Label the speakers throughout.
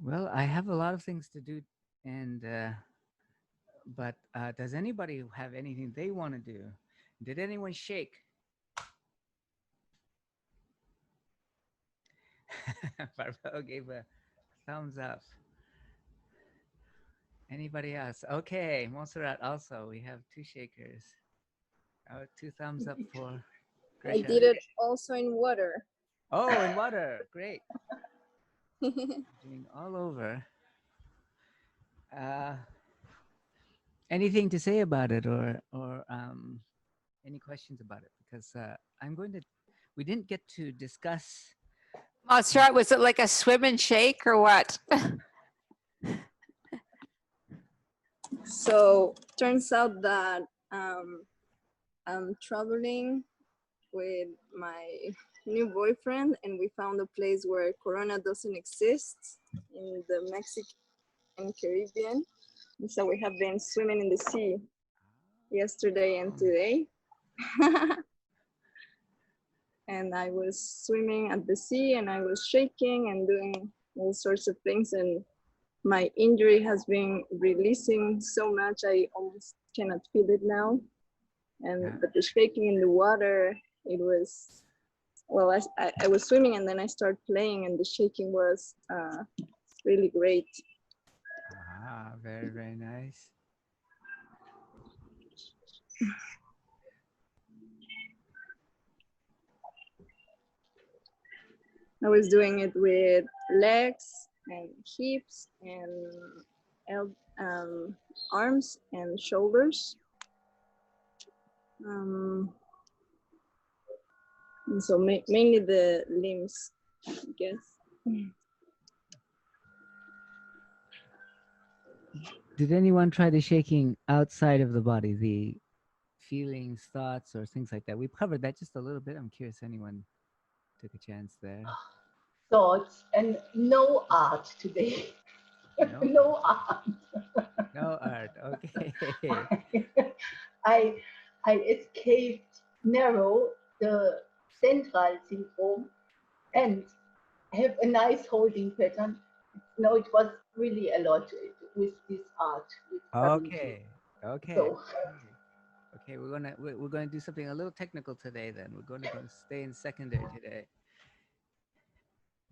Speaker 1: Well, I have a lot of things to do, and but does anybody have anything they want to do? Did anyone shake? Barbara gave a thumbs up. Anybody else? Okay, Montserrat also. We have two shakers. Two thumbs up for
Speaker 2: I
Speaker 1: Grisha.
Speaker 2: did it also in water.
Speaker 1: Oh, in water. Great. Doing all over. Uh, Anything to say about it, or any questions about it? Because I'm going to. We didn't get to discuss.
Speaker 3: Montserrat, was it like a swim and shake or what?
Speaker 2: So turns out that I'm traveling with my new boyfriend, and we found a place where Corona doesn't exist in the Mexican Caribbean. And so we have been swimming in the sea yesterday and today. And I was swimming at the sea, and I was shaking and doing all sorts of things. And my injury has been releasing so much, I almost cannot feel it now. And but the shaking in the water, it was, well, I was swimming, and then I started playing, and the shaking was really great.
Speaker 1: Ah, very, very nice.
Speaker 2: I was doing it with legs and hips and arms and shoulders. Um, and so mainly the limbs, I guess.
Speaker 1: Did anyone try the shaking outside of the body, the feelings, thoughts, or things like that? We've covered that just a little bit. I'm curious anyone took a chance there.
Speaker 4: Thoughts and no art today.
Speaker 1: No,
Speaker 4: No art.
Speaker 1: no art. Okay.
Speaker 4: I I escaped narrow the central syndrome and have a nice holding pattern. No, it was really a lot with this art, with stability.
Speaker 1: Okay. Okay.
Speaker 4: So
Speaker 1: Okay. We're gonna do something a little technical today. Then we're gonna stay in secondary today.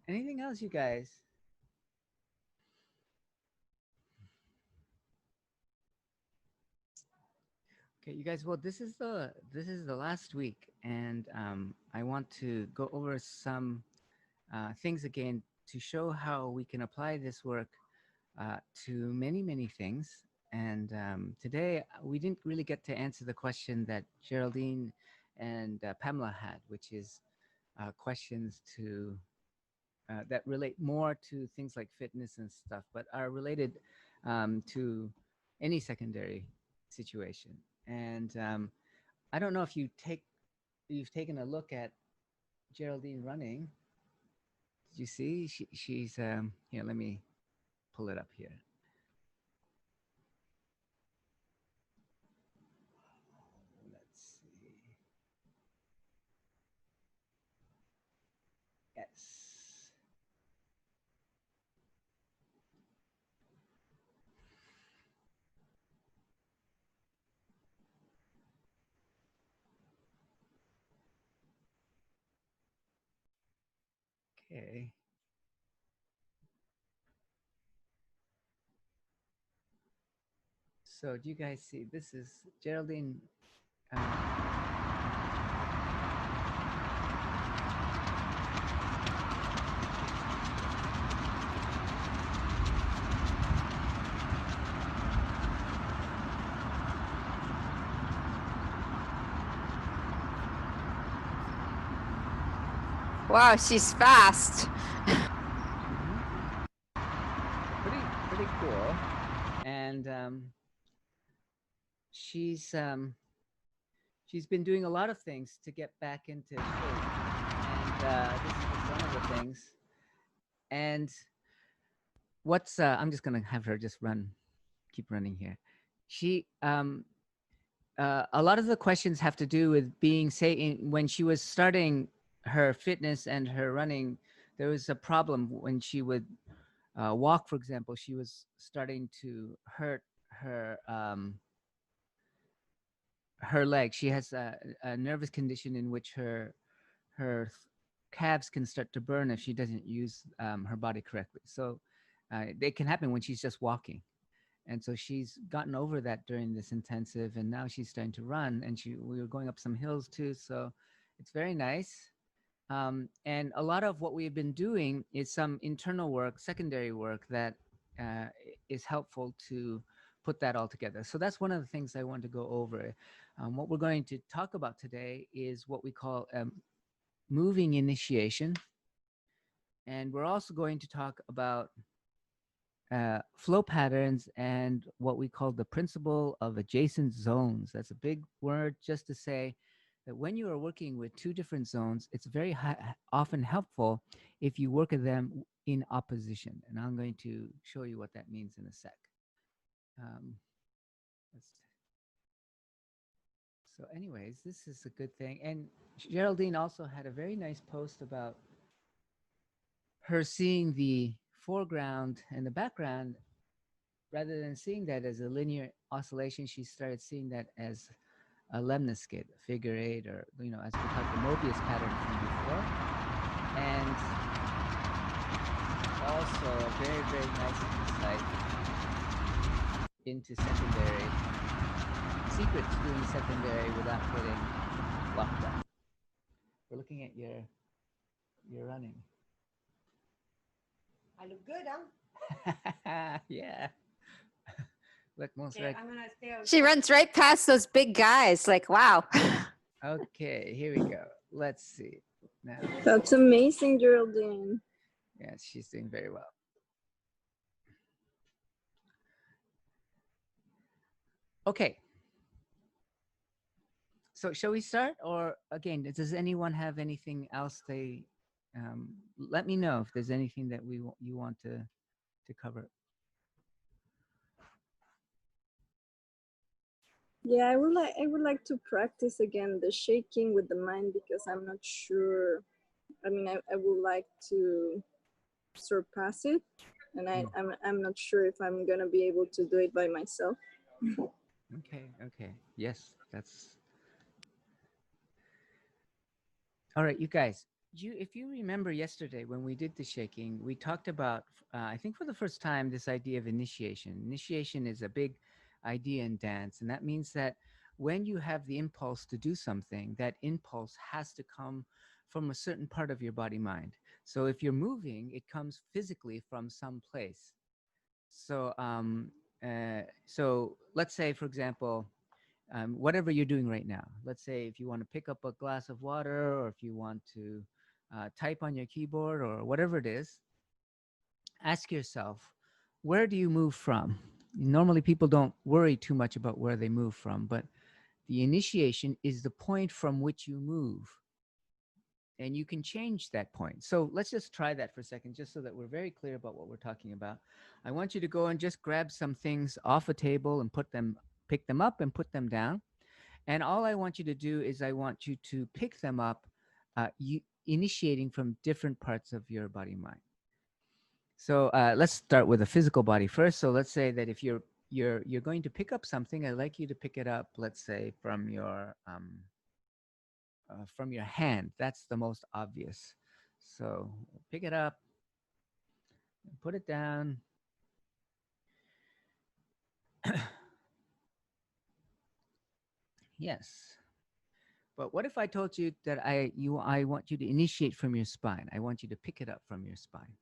Speaker 1: Anything else, you guys? Okay, you guys. Well, this is the last week, and I want to go over some things again to show how we can apply this work to many things. And today we didn't really get to answer the question that Geraldine and Pamela had, which is questions to that relate more to things like fitness and stuff, but are related to any secondary situation. And I don't know if you've taken a look at Geraldine running. Did you see? She's here. Let me pull it up here. Let's see. Yes. Okay. So do you guys see? This is Geraldine.
Speaker 3: Wow, she's fast.
Speaker 1: Pretty cool. And she's she's been doing a lot of things to get back into shape, and this is just one of the things. And what's I'm just gonna have her just keep running here. She a lot of the questions have to do with being when she was starting her fitness and her running. There was a problem when she would walk, for example, she was starting to hurt her her leg. She has a nervous condition in which her calves can start to burn if she doesn't use her body correctly. So they can happen when she's just walking. And so she's gotten over that during this intensive, and now she's starting to run. And we were going up some hills too, so it's very nice. And a lot of what we've been doing is some internal work, secondary work that uh, is helpful to put that all together. So that's one of the things I want to go over. What we're going to talk about today is what we call moving initiation. And we're also going to talk about flow patterns and what we call the principle of adjacent zones. That's a big word just to say that when you are working with two different zones, it's very often helpful if you work at them in opposition. And I'm going to show you what that means in a sec. So anyways, this is a good thing. And Geraldine also had a very nice post about her seeing the foreground and the background. Rather than seeing that as a linear oscillation, she started seeing that as a lemniscate, a figure eight, or, you know, as we call the Mobius pattern from before. And also a very, very nice insight into secondary, secret to doing secondary without getting locked up. We're looking at your running.
Speaker 5: I look good, huh?
Speaker 1: Yeah. Look, most
Speaker 5: Okay,
Speaker 1: right.
Speaker 5: I'm gonna stay over
Speaker 3: She
Speaker 5: there.
Speaker 3: runs right past those big guys. Like, wow.
Speaker 1: Okay, here we go. Let's see. Now,
Speaker 2: That's amazing, Geraldine.
Speaker 1: yes, she's doing very well. Okay. So shall we start? Or again, does anyone have anything else they let me know if there's anything that you want to cover.
Speaker 2: Yeah, I would like to practice again the shaking with the mind, because I'm not sure. I mean, I would like to surpass it, and I'm not sure if I'm gonna be able to do it by myself.
Speaker 1: Okay. Yes, that's all right, you guys. If you remember yesterday when we did the shaking, we talked about, I think for the first time, this idea of initiation. Initiation is a big idea in dance, and that means that when you have the impulse to do something, that impulse has to come from a certain part of your body mind. So if you're moving, it comes physically from some place. So, so let's say, for example, whatever you're doing right now. Let's say if you want to pick up a glass of water, or if you want to type on your keyboard, or whatever it is, ask yourself, where do you move from? Normally, people don't worry too much about where they move from, but the initiation is the point from which you move. And you can change that point. So let's just try that for a second, just so that we're very clear about what we're talking about. I want you to go and just grab some things off a table and pick them up and put them down. And all I want you to do is I want you to pick them up, initiating from different parts of your body mind. So let's start with the physical body first. So let's say that if you're going to pick up something, I'd like you to pick it up, let's say from your hand. That's the most obvious. So pick it up, put it down. Yes. But what if I told you that I want you to initiate from your spine? I want you to pick it up from your spine.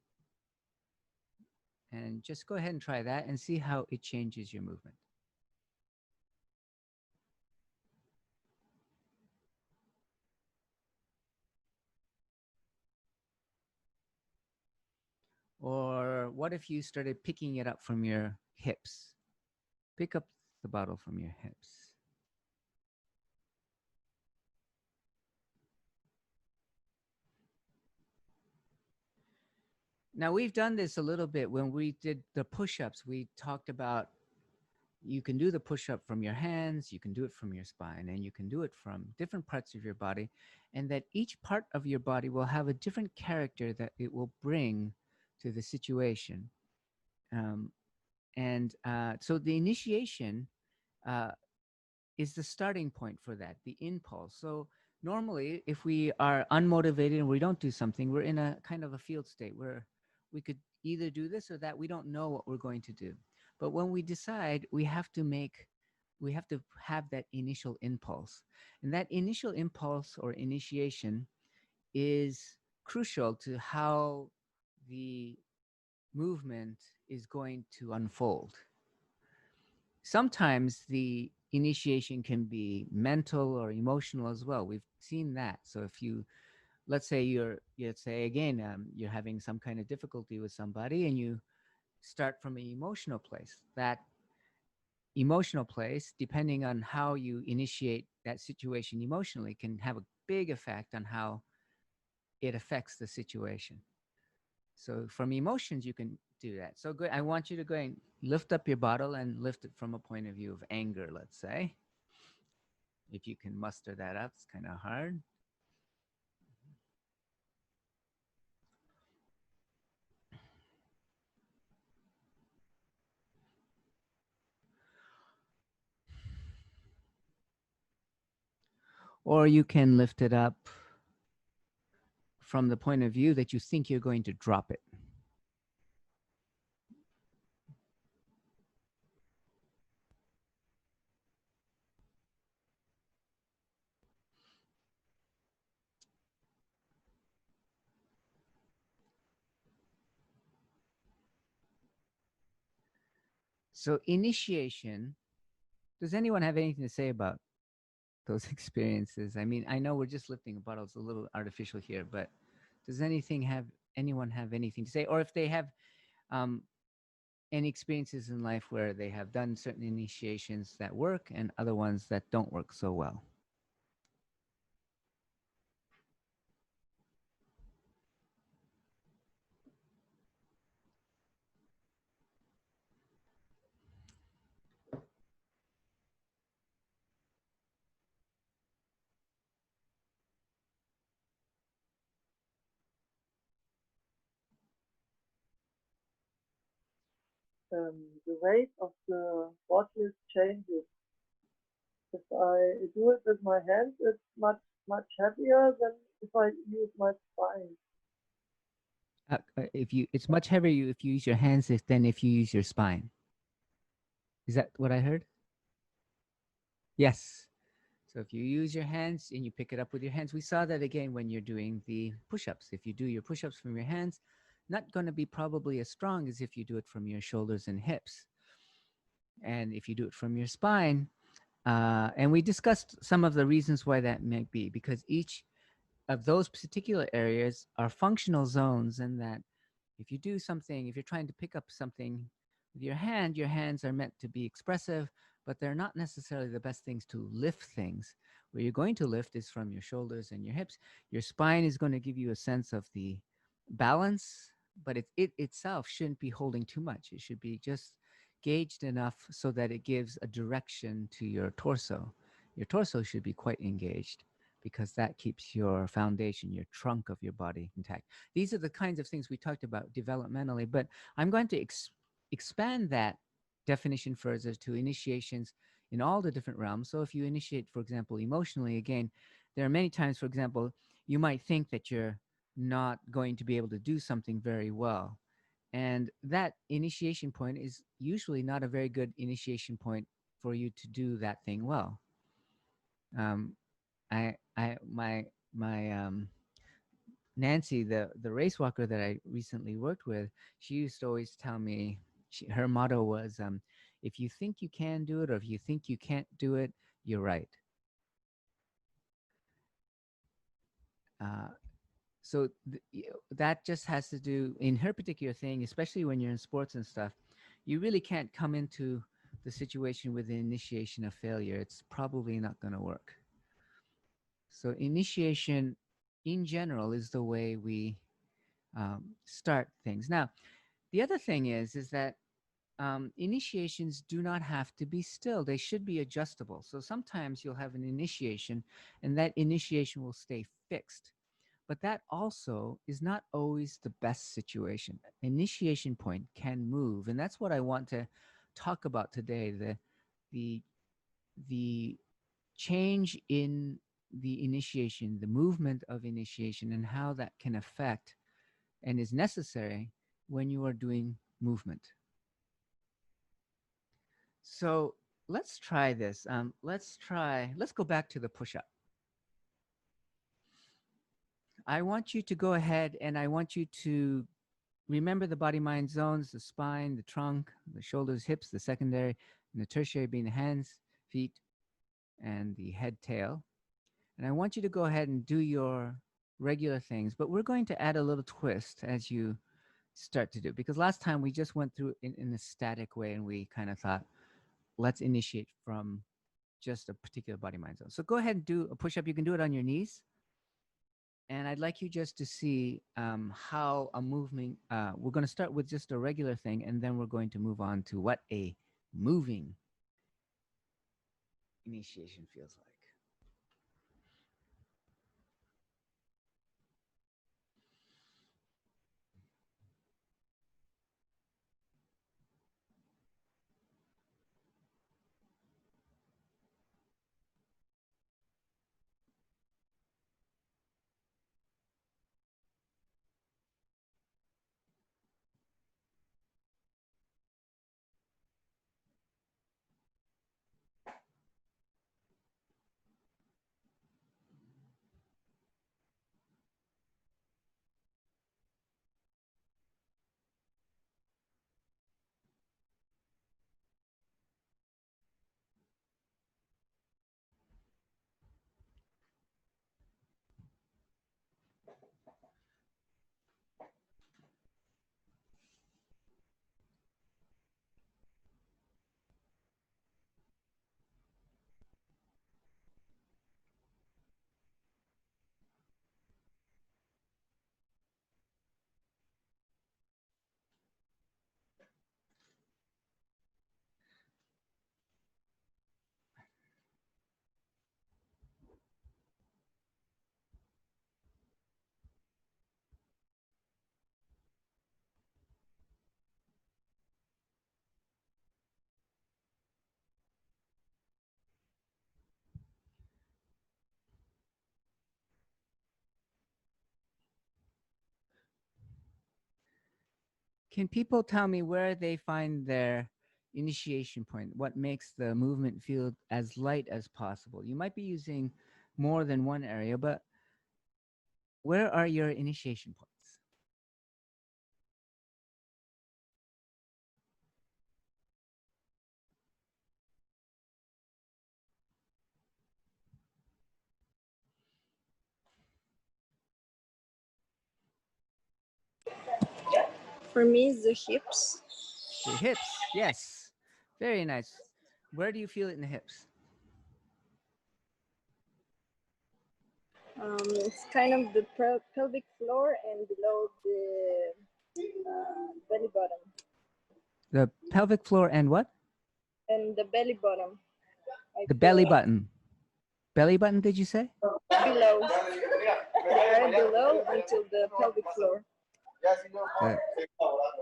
Speaker 1: And just go ahead and try that and see how it changes your movement. Or what if you started picking it up from your hips? Pick up the bottle from your hips. Now, we've done this a little bit when we did the push-ups. We talked about you can do the push-up from your hands, you can do it from your spine, and you can do it from different parts of your body, and that each part of your body will have a different character that it will bring to the situation. Um, so the initiation uh, is the starting point for that, the impulse. So normally, if we are unmotivated and we don't do something, we're in a kind of a field state where we could either do this or that. We don't know what we're going to do. But when we decide, we have to have that initial impulse. And that initial impulse or initiation is crucial to how the movement is going to unfold. Sometimes the initiation can be mental or emotional as well. We've seen that. So if you, let's say again, you're having some kind of difficulty with somebody and you start from an emotional place. That emotional place, depending on how you initiate that situation emotionally, can have a big effect on how it affects the situation. So from emotions, you can do that. So good. I want you to go and lift up your bottle and lift it from a point of view of anger, let's say. If you can muster that up, it's kind of hard. Or you can lift it up from the point of view that you think you're going to drop it. So initiation, does anyone have anything to say about those experiences? I mean, I know we're just lifting a bottle, it's a little artificial here, but does anyone have anything to say? Or if they have um, any experiences in life where they have done certain initiations that work and other ones that don't work so well?
Speaker 6: The weight of the bottle changes. If I do it with my hands, it's much heavier than if I use my spine.
Speaker 1: It's much heavier if you use your hands than if you use your spine. Is that what I heard? Yes. So if you use your hands and you pick it up with your hands, we saw that again when you're doing the push-ups. If you do your push-ups from your hands, not going to be probably as strong as if you do it from your shoulders and hips. And if you do it from your spine, and we discussed some of the reasons why that might be, because each of those particular areas are functional zones, and that if you do something, if you're trying to pick up something with your hand, your hands are meant to be expressive, but they're not necessarily the best things to lift things. Where you're going to lift is from your shoulders and your hips. Your spine is going to give you a sense of the balance, but it itself shouldn't be holding too much. It should be just gauged enough so that it gives a direction to your torso. Your torso should be quite engaged because that keeps your foundation, your trunk of your body intact. These are the kinds of things we talked about developmentally, but I'm going to expand that definition further to initiations in all the different realms. So if you initiate, for example, emotionally, again, there are many times, for example, you might think that you're not going to be able to do something very well. And that initiation point is usually not a very good initiation point for you to do that thing well. My Nancy, the race walker that I recently worked with, she used to always tell me, her motto was, if you think you can do it or if you think you can't do it, you're right. So that just has to do, in her particular thing, especially when you're in sports and stuff, you really can't come into the situation with the initiation of failure. It's probably not going to work. So initiation in general is the way we start things. Now, the other thing is that initiations do not have to be still. They should be adjustable. So sometimes you'll have an initiation and that initiation will stay fixed. but that also is not always the best situation. Initiation point can move, and that's what I want to talk about today. The the change in the initiation, the movement of initiation, and how that can affect and is necessary when you are doing movement. So let's try this. Let's go back to the push-up. I want you to go ahead and I want you to remember the body mind zones, the spine, the trunk, the shoulders, hips, the secondary, and the tertiary being the hands, feet, and the head, tail. And I want you to go ahead and do your regular things, but we're going to add a little twist as you start to do, because last time we just went through in a static way and we kind of thought, let's initiate from just a particular body mind zone. So go ahead and do a push-up. You can do it on your knees. And I'd like you just to see how a moving, we're going to start with just a regular thing, and then we're going to move on to what a moving initiation feels like. Can people tell me where they find their initiation point? What makes the movement feel as light as possible? You might be using more than one area, but where are your initiation points?
Speaker 2: For me, it's the hips.
Speaker 1: The hips, yes. Very nice. Where do you feel it in the hips?
Speaker 2: It's kind of the pelvic floor and below the belly button.
Speaker 1: The pelvic floor and what?
Speaker 2: And the belly button.
Speaker 1: The belly button. Belly button, did you say?
Speaker 2: Below. Right below until the pelvic floor.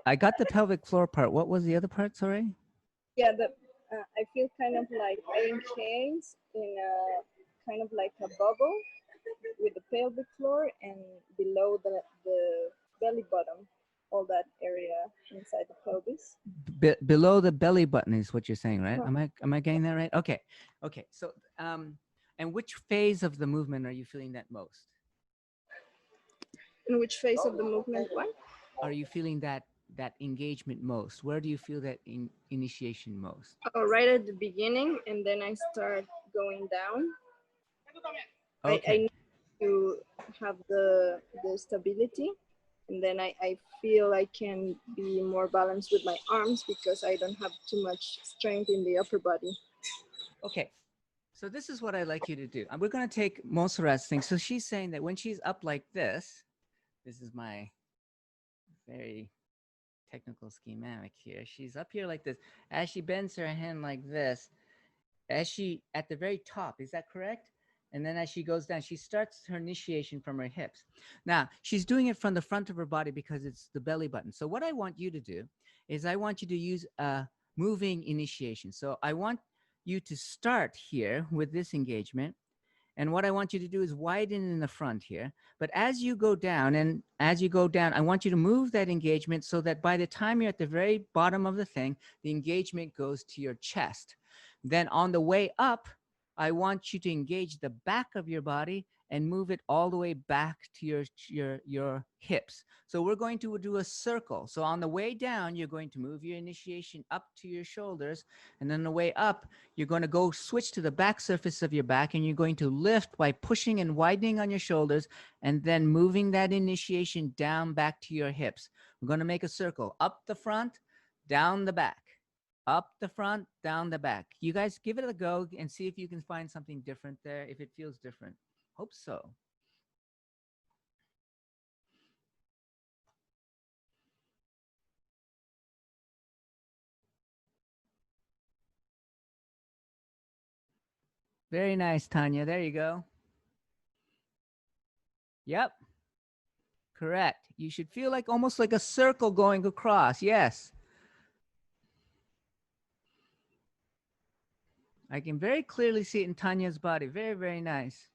Speaker 1: I got the pelvic floor part. What was the other part, sorry?
Speaker 2: Yeah, I feel kind of like encased in a kind of like a bubble with the pelvic floor and below the belly button, all that area inside the pelvis.
Speaker 1: Below the belly button is what you're saying, right? Am I getting that right? Okay. Okay. So and which phase of the movement are you feeling that most?
Speaker 2: In which phase of the movement what?
Speaker 1: Are you feeling that engagement most? Where do you feel that initiation most?
Speaker 2: Oh, right at the beginning, and then I start going down.
Speaker 1: Okay.
Speaker 2: I need to have the stability, and then I feel I can be more balanced with my arms because I don't have too much strength in the upper body.
Speaker 1: Okay. So this is what I'd like you to do. We're going to take Monserrat's thing. So she's saying that when she's up like this is my very technical schematic here. She's up here like this. As she bends her hand like this, as she at the very top, is that correct? And then as she goes down, she starts her initiation from her hips. Now, she's doing it from the front of her body because it's the belly button. So what I want you to do is I want you to use a moving initiation. So I want you to start here with this engagement. And what I want you to do is widen in the front here. But as you go down, I want you to move that engagement so that by the time you're at the very bottom of the thing, the engagement goes to your chest. Then on the way up, I want you to engage the back of your body and move it all the way back to your hips. So we're going to do a circle. So on the way down, you're going to move your initiation up to your shoulders. And then the way up, you're going to go switch to the back surface of your back, and you're going to lift by pushing and widening on your shoulders and then moving that initiation down back to your hips. We're going to make a circle up the front, down the back, up the front, down the back. You guys give it a go and see if you can find something different there, if it feels different. Hope so. Very nice, Tanya. There you go. Yep. Correct. You should feel like almost like a circle going across. Yes. I can very clearly see it in Tanya's body. Very, very nice.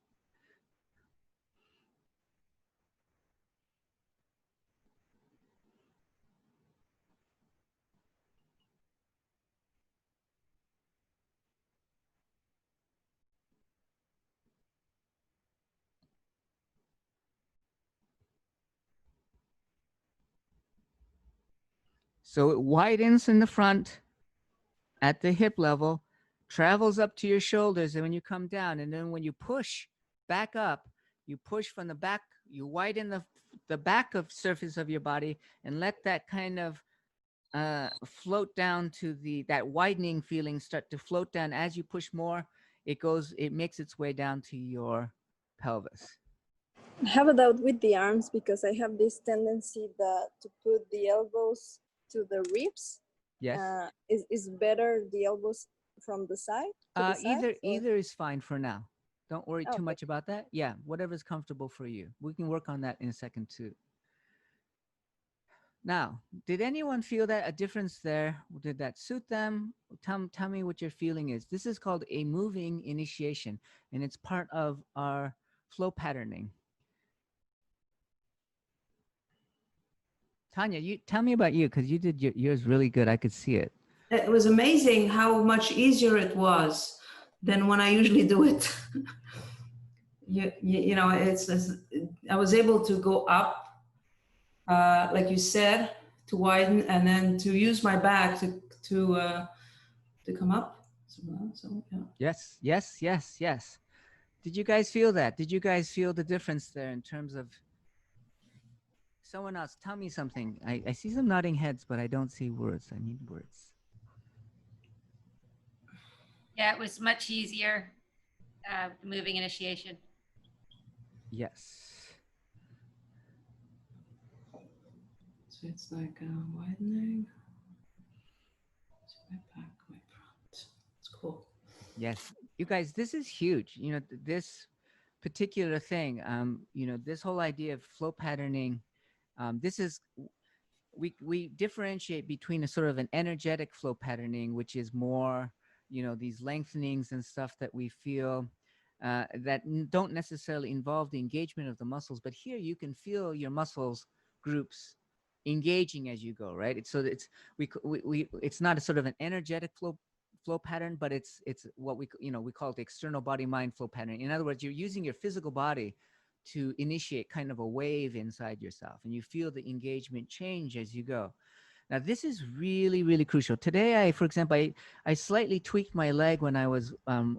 Speaker 1: So it widens in the front at the hip level, travels up to your shoulders, and when you come down, and then when you push back up, you push from the back, you widen the back of surface of your body and let that kind of float down to that widening feeling start to float down. As you push more, it makes its way down to your pelvis.
Speaker 2: I have a doubt with the arms because I have this tendency to put the elbows to the ribs.
Speaker 1: Yes.
Speaker 2: Is better the elbows from the side?
Speaker 1: Either is fine for now. Don't worry too much about that. Yeah, whatever's comfortable for you. We can work on that in a second too. Now, did anyone feel that a difference there? Did that suit them? Tell me what your feeling is. This is called a moving initiation, and it's part of our flow patterning. Tanya, you tell me about you, because you did yours really good. I could see it.
Speaker 5: It was amazing how much easier it was than when I usually do it. You know, I was able to go up, like you said, to widen, and then to use my back to come up. So yeah.
Speaker 1: Yes. Did you guys feel that? Did you guys feel the difference there in terms of someone else? Tell me something. I see some nodding heads, but I don't see words. I need words.
Speaker 7: Yeah, it was much easier moving initiation.
Speaker 1: Yes.
Speaker 5: So it's like widening. My back, my front. It's cool.
Speaker 1: Yes, you guys, this is huge. You know, this particular thing, you know, this whole idea of flow patterning, this is, we differentiate between a sort of an energetic flow patterning, which is more, you know, these lengthenings and stuff that we feel that don't necessarily involve the engagement of the muscles. But here you can feel your muscles groups engaging as you go, right? So it's it's not a sort of an energetic flow pattern, but it's what we call it the external body mind flow pattern. In other words, you're using your physical body to initiate kind of a wave inside yourself, and you feel the engagement change as you go. Now, this is really, really crucial. Today, for example, I slightly tweaked my leg when I was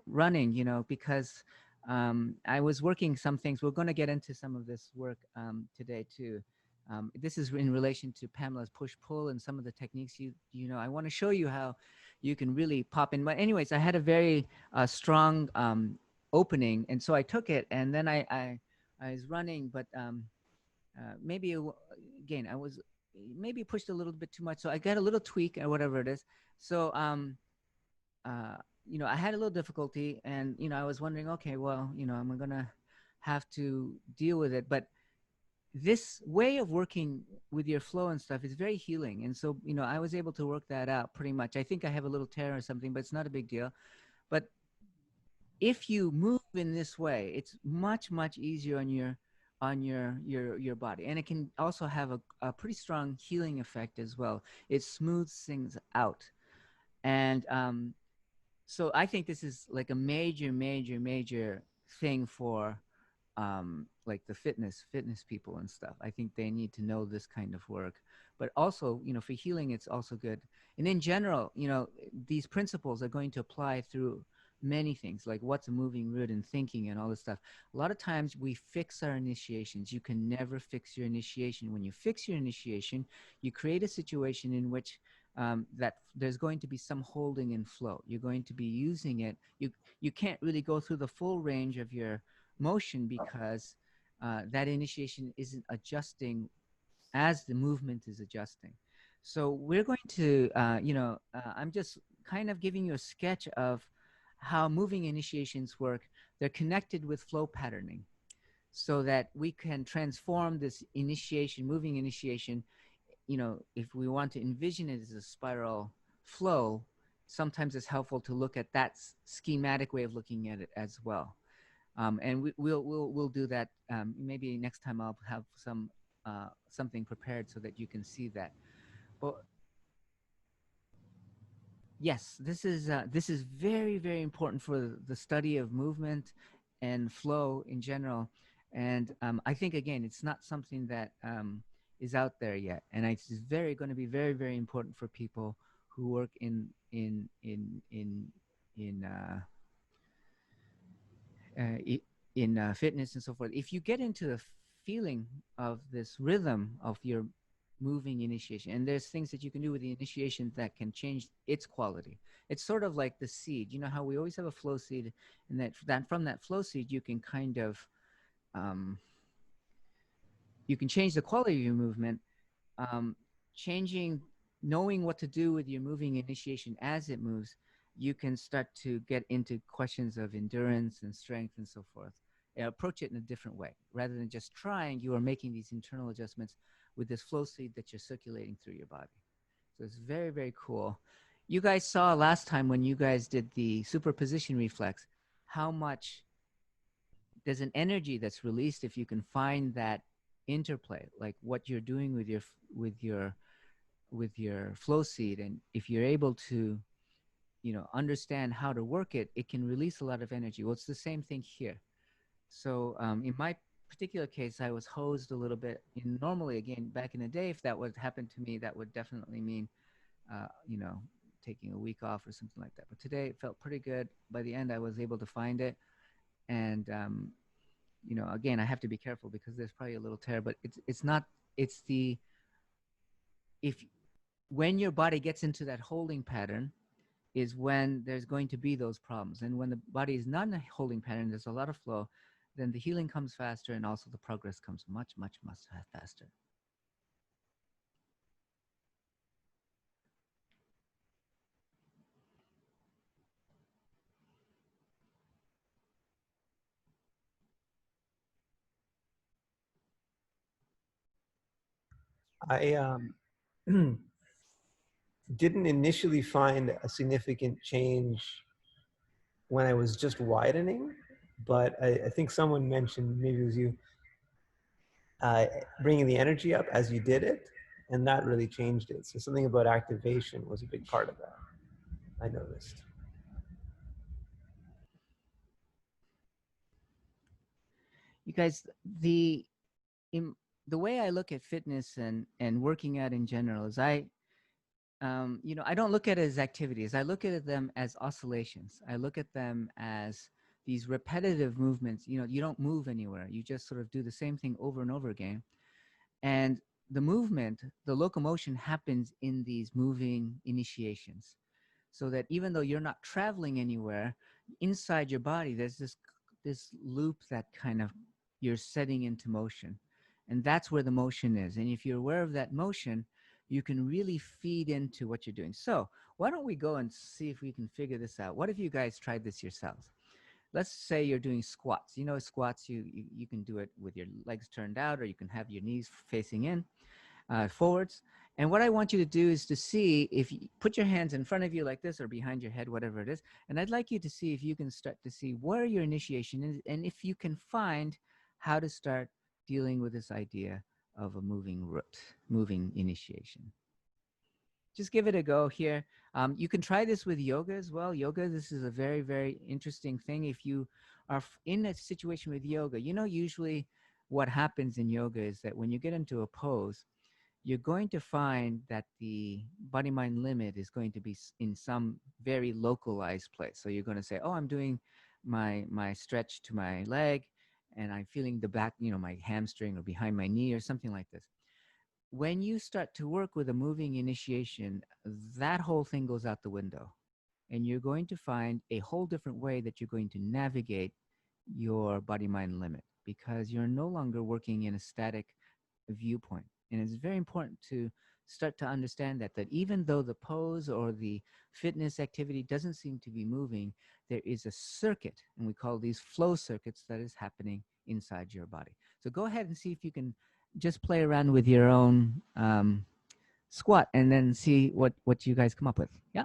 Speaker 1: running, you know, because I was working some things. We're going to get into some of this work today too. This is in relation to Pamela's push-pull and some of the techniques you know. I want to show you how you can really pop in. But anyways, I had a very strong opening, and so I took it, and then I was running, but maybe again I was maybe pushed a little bit too much, so I got a little tweak or whatever it is. So I had a little difficulty, and I was wondering, okay, well, I'm gonna have to deal with it. But this way of working with your flow and stuff is very healing, and so I was able to work that out pretty much. I think I have a little tear or something, but it's not a big deal. But if you move in this way, it's much easier on your body, and it can also have a pretty strong healing effect as well. It smooths things out, and so I think this is like a major thing for like the fitness people and stuff. I think they need to know this kind of work. But also, for healing, it's also good. And in general, these principles are going to apply through many things, like what's a moving root and thinking and all this stuff. A lot of times we fix our initiations. You can never fix your initiation. When you fix your initiation, you create a situation in which that there's going to be some holding and flow. You're going to be using it. You can't really go through the full range of your motion because that initiation isn't adjusting as the movement is adjusting. So we're going to, I'm just kind of giving you a sketch of how moving initiations work. They're connected with flow patterning so that we can transform this initiation, moving initiation, if we want to envision it as a spiral flow, sometimes it's helpful to look at that schematic way of looking at it as well. And we'll do that. Maybe next time I'll have something prepared so that you can see that. But yes, this is very important for the study of movement and flow in general. And I think again, it's not something that is out there yet, and it's going to be very important for people who work in fitness and so forth. If you get into the feeling of this rhythm of your moving initiation, and there's things that you can do with the initiation that can change its quality. It's sort of like the seed. You know how we always have a flow seed, and that from that flow seed you can kind of you can change the quality of your movement, knowing what to do with your moving initiation as it moves. You can start to get into questions of endurance and strength and so forth. Approach it in a different way. Rather than just trying, you are making these internal adjustments with this flow seed that you're circulating through your body. So it's very cool. You guys saw last time when you guys did the superposition reflex, how much there's an energy that's released if you can find that interplay, like what you're doing with your flow seed. And if you're able to understand how to work it, it can release a lot of energy. Well, it's the same thing here. So in my particular case, I was hosed a little bit. And normally, again, back in the day, if that would happen to me, that would definitely mean, taking a week off or something like that. But today it felt pretty good. By the end, I was able to find it. And, again, I have to be careful because there's probably a little tear, but when your body gets into that holding pattern is when there's going to be those problems. And when the body is not in a holding pattern, there's a lot of flow, then the healing comes faster and also the progress comes much faster.
Speaker 8: I didn't initially find a significant change when I was just widening, but I think someone mentioned, maybe it was you, bringing the energy up as you did it, and that really changed it. So something about activation was a big part of that, I noticed.
Speaker 1: You guys, the way I look at fitness and working out in general is I don't look at it as activities. I look at them as oscillations. I look at them as these repetitive movements. You don't move anywhere. You just sort of do the same thing over and over again. And the movement, the locomotion happens in these moving initiations. So that even though you're not traveling anywhere, inside your body, there's this loop that kind of you're setting into motion. And that's where the motion is. And if you're aware of that motion, you can really feed into what you're doing. So why don't we go and see if we can figure this out? What if you guys tried this yourselves? Let's say you're doing squats. You know, squats, you can do it with your legs turned out, or you can have your knees facing in, forwards. And what I want you to do is to see if you put your hands in front of you like this or behind your head, whatever it is. And I'd like you to see if you can start to see where your initiation is, and if you can find how to start dealing with this idea of a moving root, moving initiation. Just give it a go here. You can try this with yoga as well. Yoga, this is a very, very interesting thing. If you are in a situation with yoga, you know, usually what happens in yoga is that when you get into a pose, you're going to find that the body-mind limit is going to be in some very localized place. So you're going to say, oh, I'm doing my stretch to my leg, and I'm feeling the back, you know, my hamstring or behind my knee or something like this. When you start to work with a moving initiation, that whole thing goes out the window. And you're going to find a whole different way that you're going to navigate your body-mind limit, because you're no longer working in a static viewpoint. And it's very important to start to understand that even though the pose or the fitness activity doesn't seem to be moving, there is a circuit, and we call these flow circuits, that is happening inside your body. So go ahead and see if you can just play around with your own squat, and then see what you guys come up with. Yeah.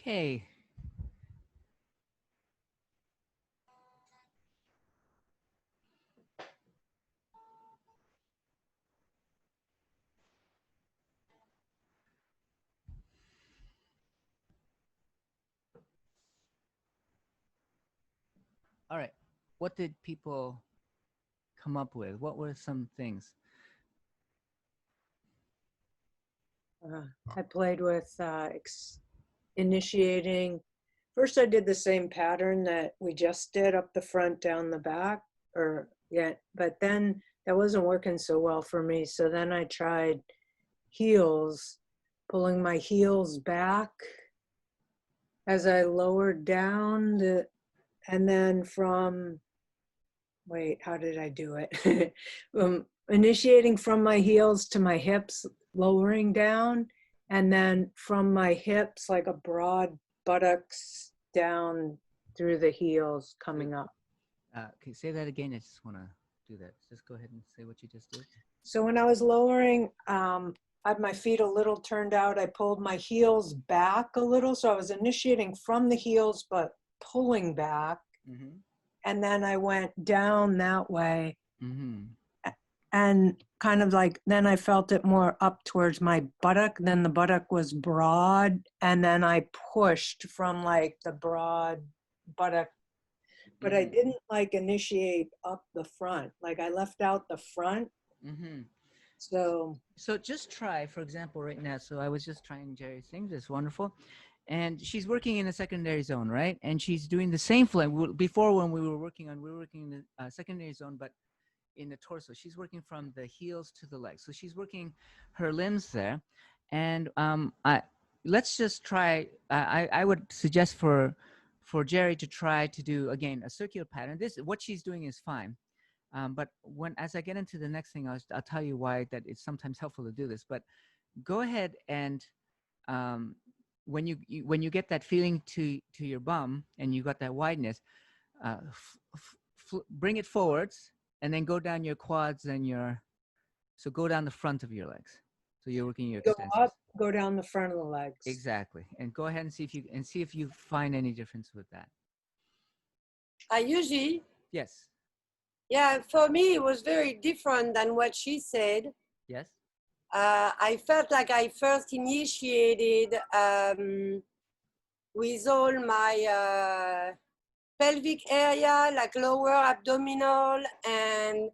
Speaker 1: Okay. All right. What did people come up with? What were some things?
Speaker 9: I played with initiating. First, I did the same pattern that we just did, up the front, down the back, but then that wasn't working so well for me. So then I tried heels, pulling my heels back as I lowered down and then how did I do it? Initiating from my heels to my hips, lowering down, and then from my hips, like a broad buttocks down through the heels coming up.
Speaker 1: Okay, say that again. I just want to do that. Just go ahead and say what you just did.
Speaker 9: So when I was lowering, I had my feet a little turned out. I pulled my heels back a little. So I was initiating from the heels, but pulling back.
Speaker 1: Mm-hmm.
Speaker 9: And then I went down that way.
Speaker 1: Mm-hmm.
Speaker 9: And kind of like, then I felt it more up towards my buttock. Then the buttock was broad. And then I pushed from like the broad buttock. But I didn't like initiate up the front. Like I left out the front.
Speaker 1: Mm-hmm.
Speaker 9: So
Speaker 1: just try, for example, right now. So I was just trying Jerry's thing. That's wonderful. And she's working in a secondary zone, right? And she's doing the same flow. Before when we were working in the secondary zone, but in the torso. She's working from the heels to the legs. So she's working her limbs there. And let's just try, I would suggest for Jerry to try to do, again, a circular pattern. What she's doing is fine. But as I get into the next thing, I'll tell you why that it's sometimes helpful to do this. But go ahead and when you get that feeling to your bum and you got that wideness, bring it forwards and then go down your quads and so go down the front of your legs. So you're working your extensors.
Speaker 9: Go up, go down the front of the legs.
Speaker 1: Exactly, and go ahead and see if you find any difference with that.
Speaker 10: I usually.
Speaker 1: Yes.
Speaker 10: Yeah, for me, it was very different than what she said.
Speaker 1: Yes.
Speaker 10: I felt like I first initiated with all my pelvic area, like lower abdominal and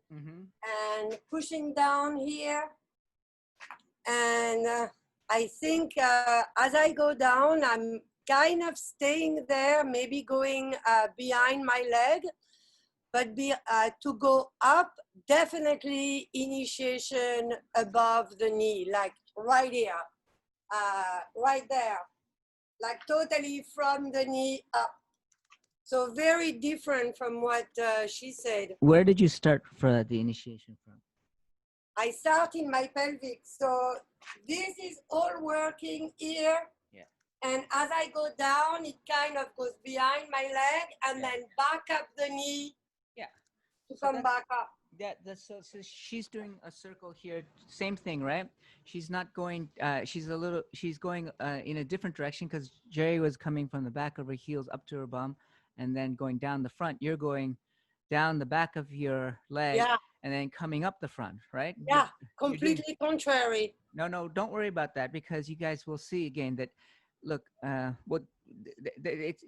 Speaker 10: pushing down here. And I think as I go down, I'm kind of staying there, maybe going behind my leg. But to go up, definitely initiation above the knee, like right here, right there, like totally from the knee up. So very different from what she said.
Speaker 1: Where did you start for the initiation from?
Speaker 10: I start in my pelvic. So this is all working here.
Speaker 1: Yeah.
Speaker 10: And as I go down, it kind of goes behind my leg and then back up the knee. To come back up.
Speaker 1: So she's doing a circle here. Same thing, right? She's not going. She's going in a different direction because Jerry was coming from the back of her heels up to her bum, and then going down the front. You're going down the back of your leg, and then coming up the front, right?
Speaker 10: Yeah, completely contrary.
Speaker 1: No, don't worry about that because you guys will see again that. Look, what it's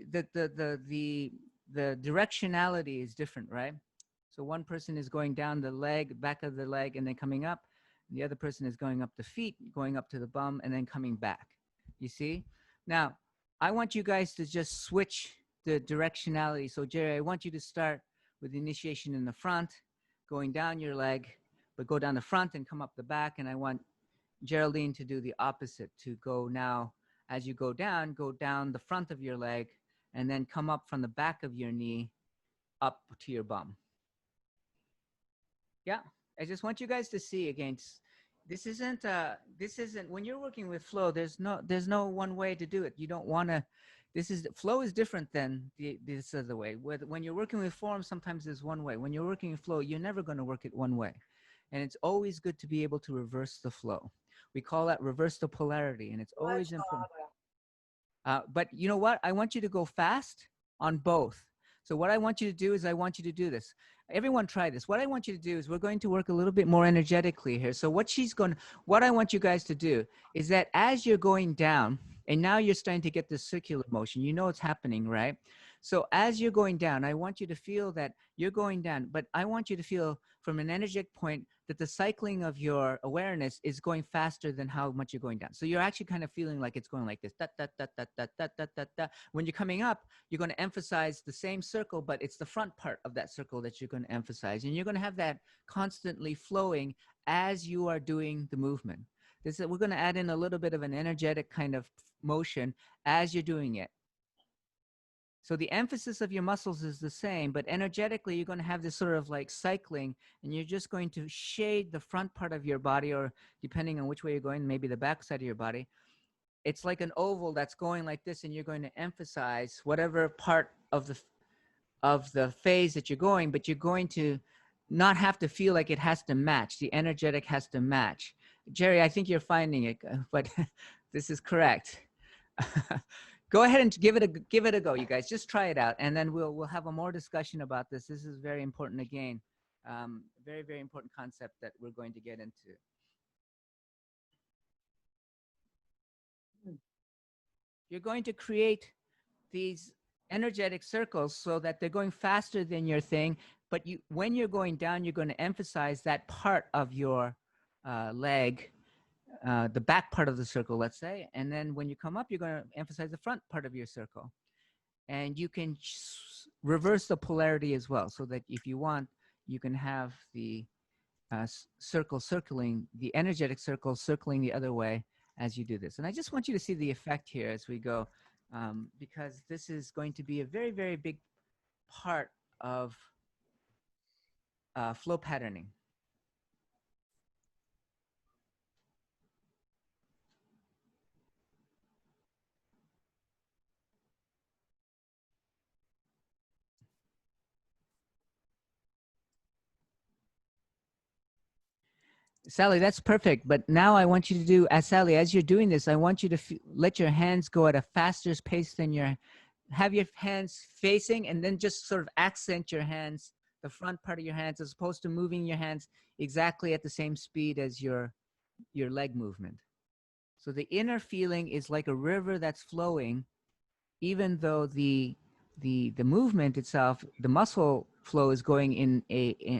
Speaker 1: the directionality is different, right? So one person is going down the leg, back of the leg, and then coming up. The other person is going up the feet, going up to the bum, and then coming back. You see? Now, I want you guys to just switch the directionality. So, Jerry, I want you to start with the initiation in the front, going down your leg, but go down the front and come up the back. And I want Geraldine to do the opposite, to go now, as you go down the front of your leg, and then come up from the back of your knee up to your bum. Yeah, I just want you guys to see again. This isn't when you're working with flow. There's no one way to do it. You don't want to. Flow is different than this other way. When you're working with form, sometimes there's one way. When you're working with flow, you're never going to work it one way, and it's always good to be able to reverse the flow. We call that reverse the polarity, and it's always important. But you know what? I want you to go fast on both. So what I want you to do is I want you to do this. Everyone try this. What I want you to do is we're going to work a little bit more energetically here. So what I want you guys to do is that as you're going down, and now you're starting to get this circular motion, you know it's happening, right? So as you're going down, I want you to feel that you're going down, but I want you to feel from an energetic point that the cycling of your awareness is going faster than how much you're going down. So you're actually kind of feeling like it's going like this. Da, da, da, da, da, da, da, da, da. When you're coming up, you're going to emphasize the same circle, but it's the front part of that circle that you're going to emphasize. And you're going to have that constantly flowing as you are doing the movement. We're going to add in a little bit of an energetic kind of motion as you're doing it. So the emphasis of your muscles is the same, but energetically, you're going to have this sort of like cycling, and you're just going to shade the front part of your body, or depending on which way you're going, maybe the back side of your body. It's like an oval that's going like this, and you're going to emphasize whatever part of the phase that you're going, but you're going to not have to feel like it has to match. The energetic has to match. Jerry, I think you're finding it, but this is correct. Go ahead and give it a go, you guys. Just try it out, and then we'll have a more discussion about this. This is very important again. Very, very important concept that we're going to get into. You're going to create these energetic circles so that they're going faster than your thing, but when you're going down, you're going to emphasize that part of your leg, the back part of the circle, let's say, and then when you come up, you're going to emphasize the front part of your circle. And you can reverse the polarity as well, so that if you want, you can have the the energetic circle circling the other way as you do this. And I just want you to see the effect here as we go, because this is going to be a very, very big part of flow patterning. Sally, that's perfect. But now I want you to do, as Sally, as you're doing this, I want you to let your hands go at a faster pace than have your hands facing, and then just sort of accent your hands, the front part of your hands, as opposed to moving your hands exactly at the same speed as your leg movement. So the inner feeling is like a river that's flowing, even though the movement itself, the muscle flow is going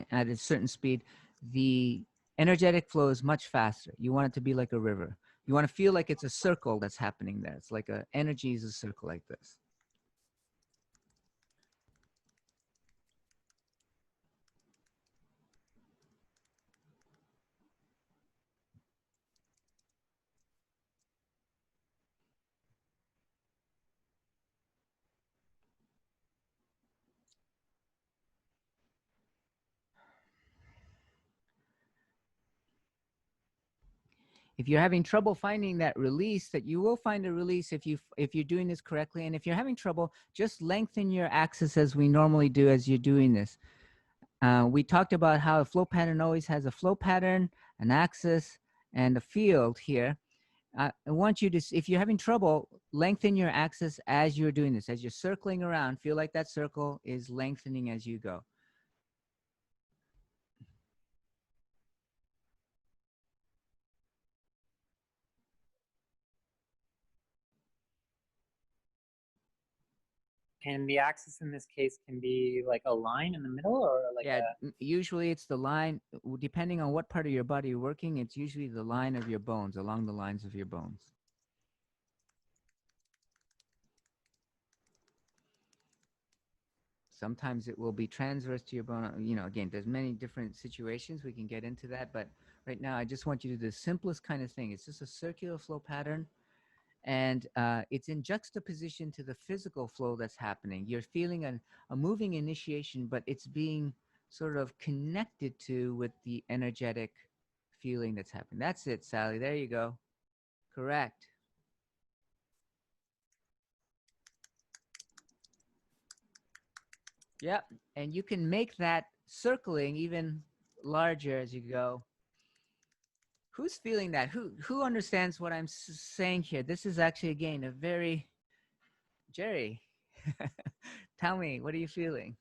Speaker 1: at a certain speed. The energetic flow is much faster. You want it to be like a river. You want to feel like it's a circle that's happening there. It's like energy is a circle like this. If you're having trouble finding that release, that you will find a release if you're doing this correctly. And if you're having trouble, just lengthen your axis as we normally do as you're doing this. We talked about how a flow pattern always has a flow pattern, an axis, and a field here. I want you to, if you're having trouble, lengthen your axis as you're doing this. As you're circling around, feel like that circle is lengthening as you go.
Speaker 11: And the axis in this case can be like a line in the middle, or like
Speaker 1: usually it's the line, depending on what part of your body you're working, it's usually the line of your bones, along the lines of your bones. Sometimes it will be transverse to your bone. You know, again, there's many different situations. We can get into that, but right now I just want you to do the simplest kind of thing. It's just a circular flow pattern, and it's in juxtaposition to the physical flow that's happening. You're feeling a moving initiation, but it's being sort of connected to with the energetic feeling that's happening. That's it, Sally. There you go. Correct. Yep, and you can make that circling even larger as you go. Who's feeling that? Who understands what I'm saying here? This is actually, again, a very... Jerry, tell me, what are you feeling?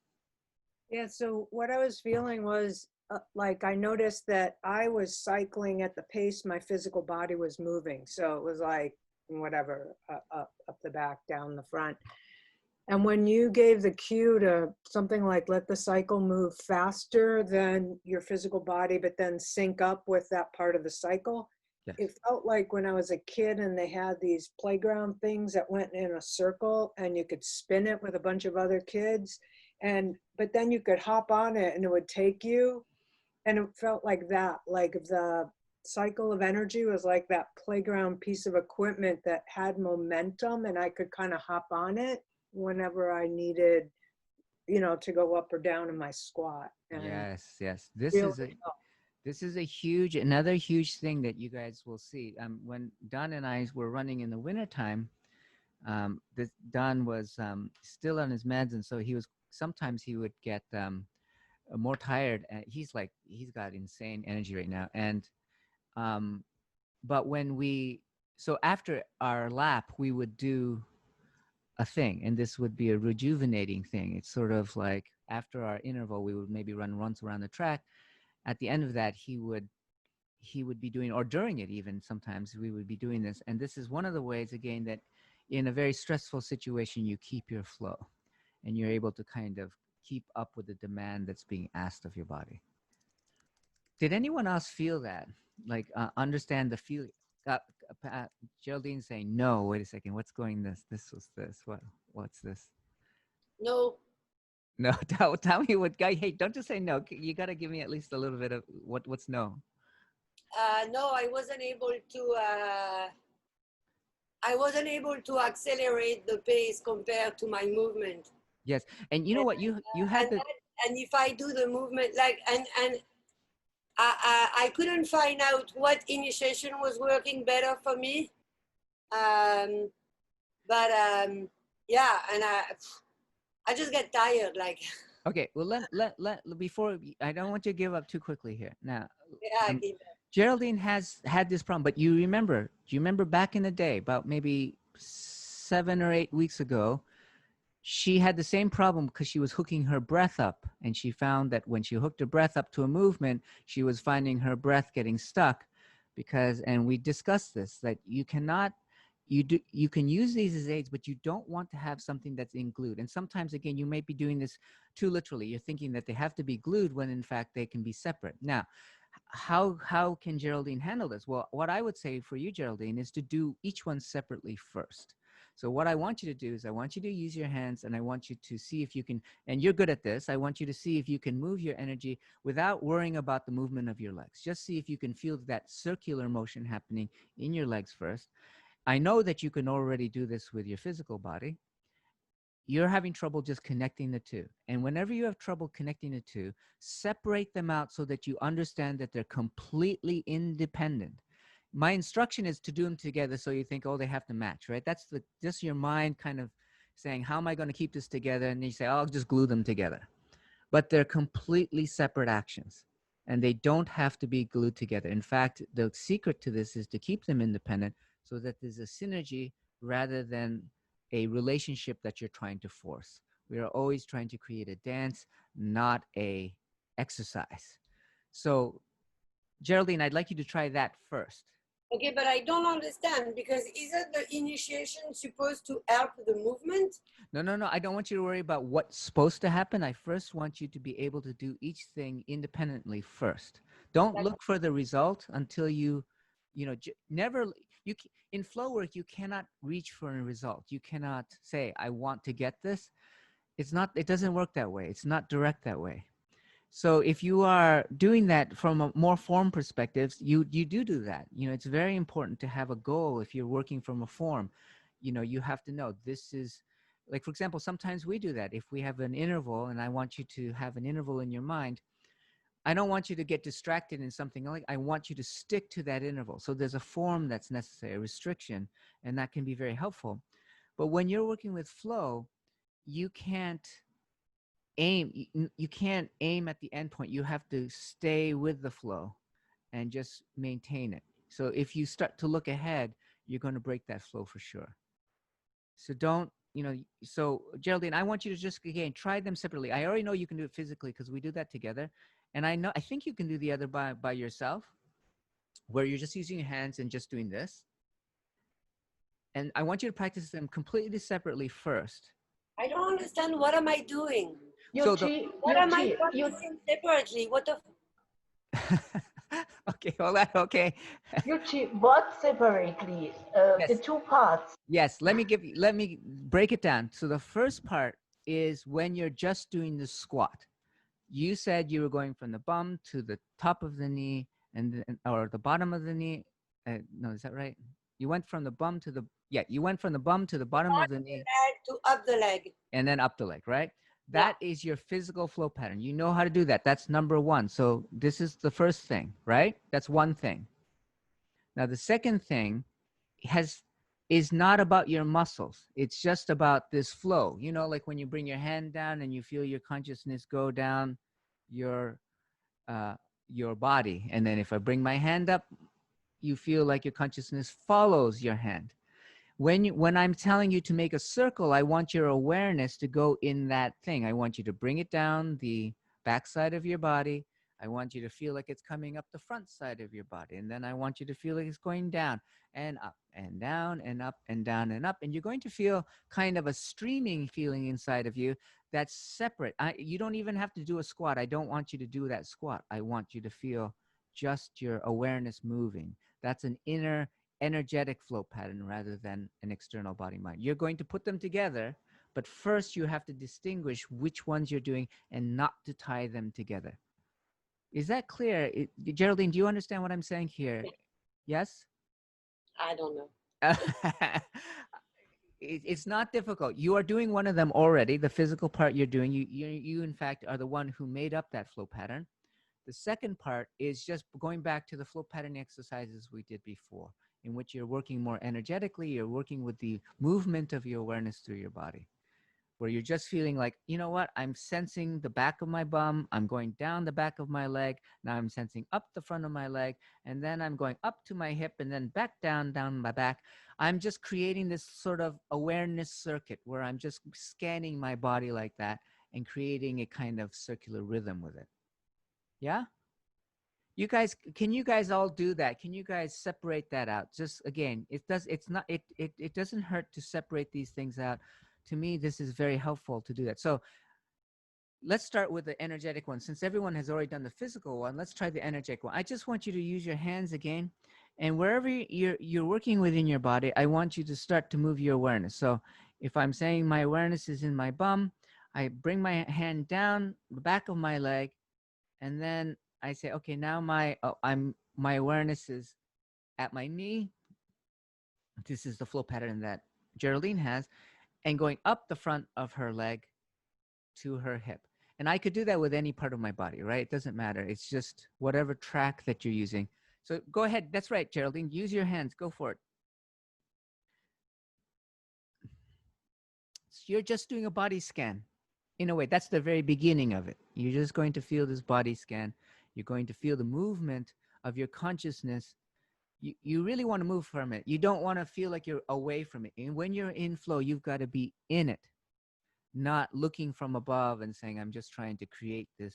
Speaker 9: Yeah, so what I was feeling was like I noticed that I was cycling at the pace my physical body was moving. So it was like, whatever, up the back, down the front. And when you gave the cue to something like let the cycle move faster than your physical body, but then sync up with that part of the cycle, yes. It felt like when I was a kid and they had these playground things that went in a circle and you could spin it with a bunch of other kids. But then you could hop on it and it would take you. And it felt like that, like the cycle of energy was like that playground piece of equipment that had momentum and I could kind of hop on it whenever I needed, you know, to go up or down in my squat. And
Speaker 1: yes. This is another huge thing that you guys will see. When Don and I were running in the wintertime, Don was still on his meds, and so sometimes he would get more tired. He's got insane energy right now, and but so after our lap, we would do a thing, and this would be a rejuvenating thing. It's sort of like after our interval, we would maybe run runs around the track. At the end of that, he would be doing, or during it even, sometimes we would be doing this. And this is one of the ways, again, that in a very stressful situation, you keep your flow and you're able to kind of keep up with the demand that's being asked of your body. Did anyone else feel that? Like understand the feeling? Geraldine saying, no, wait a second, what's going this was this, what's this?
Speaker 10: No.
Speaker 1: No, tell me what, guy, hey, don't just say no. You got to give me at least a little bit of what's no.
Speaker 10: No, I wasn't able to accelerate the pace compared to my movement.
Speaker 1: Yes, and you know what, you had the,
Speaker 10: and if I do the movement like and I couldn't find out what initiation was working better for me, yeah, and I just get tired, like.
Speaker 1: Okay, well, let before, I don't want you to give up too quickly here. Now,
Speaker 10: Yeah,
Speaker 1: Geraldine has had this problem, but do you remember back in the day, about maybe 7 or 8 weeks ago, she had the same problem because she was hooking her breath up, and she found that when she hooked her breath up to a movement, she was finding her breath getting stuck because, and we discussed this, that you cannot, you can use these as aids, but you don't want to have something that's in glued. And sometimes, again, you may be doing this too literally. You're thinking that they have to be glued when in fact they can be separate. Now, how can Geraldine handle this? Well, what I would say for you, Geraldine, is to do each one separately first. So what I want you to do is I want you to use your hands, and I want you to see if you can, and you're good at this, I want you to see if you can move your energy without worrying about the movement of your legs. Just see if you can feel that circular motion happening in your legs first. I know that you can already do this with your physical body. You're having trouble just connecting the two. And whenever you have trouble connecting the two, separate them out so that you understand that they're completely independent. My instruction is to do them together so you think, oh, they have to match, right? That's just your mind kind of saying, how am I going to keep this together? And you say, oh, I'll just glue them together. But they're completely separate actions, and they don't have to be glued together. In fact, the secret to this is to keep them independent so that there's a synergy rather than a relationship that you're trying to force. We are always trying to create a dance, not a exercise. So, Geraldine, I'd like you to try that first.
Speaker 10: Okay, but I don't understand, because isn't the initiation supposed to help the movement?
Speaker 1: No. I don't want you to worry about what's supposed to happen. I first want you to be able to do each thing independently first. Don't look for the result until in flow work, you cannot reach for a result. You cannot say, I want to get this. It doesn't work that way. It's not direct that way. So if you are doing that from a more form perspective, you do that. It's very important to have a goal. If you're working from a form, you have to know this is, like, for example, sometimes we do that. If we have an interval and I want you to have an interval in your mind, I don't want you to get distracted in something like, I want you to stick to that interval. So there's a form that's necessary, a restriction, and that can be very helpful. But when you're working with flow, you can't aim at the end point. You have to stay with the flow and just maintain it. So if you start to look ahead, you're going to break that flow for sure. So don't, so Geraldine, I want you to just, again, try them separately. I already know you can do it physically because we do that together. And I think you can do the other by yourself, where you're just using your hands and just doing this. And I want you to practice them completely separately first.
Speaker 10: I don't understand. What am I doing?
Speaker 4: What
Speaker 10: am I practicing separately? What the?
Speaker 1: Okay, hold on. Okay.
Speaker 4: Yuchi, what separately?
Speaker 1: Yes.
Speaker 4: The two parts.
Speaker 1: Yes. Let me break it down. So the first part is when you're just doing the squat. You said you were going from the bum to the top of the knee or the bottom of the knee. No, is that right? You went from the bum to the bottom of the knee.
Speaker 10: To up the leg.
Speaker 1: And then up the leg, right? That is your physical flow pattern. You know how to do that. That's number one. So this is the first thing, right? That's one thing. Now, the second thing is not about your muscles. It's just about this flow. Like when you bring your hand down and you feel your consciousness go down your body. And then if I bring my hand up, you feel like your consciousness follows your hand. When I'm telling you to make a circle, I want your awareness to go in that thing. I want you to bring it down the backside of your body. I want you to feel like it's coming up the front side of your body. And then I want you to feel like it's going down and up and down and up and down and up. And you're going to feel kind of a streaming feeling inside of you that's separate. You don't even have to do a squat. I don't want you to do that squat. I want you to feel just your awareness moving. That's an inner energetic flow pattern rather than an external body mind. You're going to put them together, but first you have to distinguish which ones you're doing and not to tie them together. Is that clear? Geraldine, do you understand what I'm saying here? Yes?
Speaker 10: I don't know.
Speaker 1: It's not difficult. You are doing one of them already. The physical part you're doing, you in fact are the one who made up that flow pattern. The second part is just going back to the flow pattern exercises we did before, in which you're working more energetically, you're working with the movement of your awareness through your body, where you're just feeling like, you know what, I'm sensing the back of my bum, I'm going down the back of my leg, now I'm sensing up the front of my leg, and then I'm going up to my hip and then back down my back. I'm just creating this sort of awareness circuit where I'm just scanning my body like that and creating a kind of circular rhythm with it. Yeah? You guys, can you guys all do that? Can you guys separate that out? Just again, it doesn't hurt to separate these things out. To me, this is very helpful to do that. So let's start with the energetic one. Since everyone has already done the physical one, let's try the energetic one. I just want you to use your hands again, and wherever you're working within your body, I want you to start to move your awareness. So if I'm saying my awareness is in my bum, I bring my hand down the back of my leg, and then I say, okay, now my awareness is at my knee. This is the flow pattern that Geraldine has, and going up the front of her leg to her hip. And I could do that with any part of my body, right? It doesn't matter. It's just whatever track that you're using. So go ahead. That's right, Geraldine. Use your hands. Go for it. So you're just doing a body scan. In a way, that's the very beginning of it. You're just going to feel this body scan. You're going to feel the movement of your consciousness. You really want to move from it. You don't want to feel like you're away from it. And when you're in flow, you've got to be in it, not looking from above and saying, I'm just trying to create this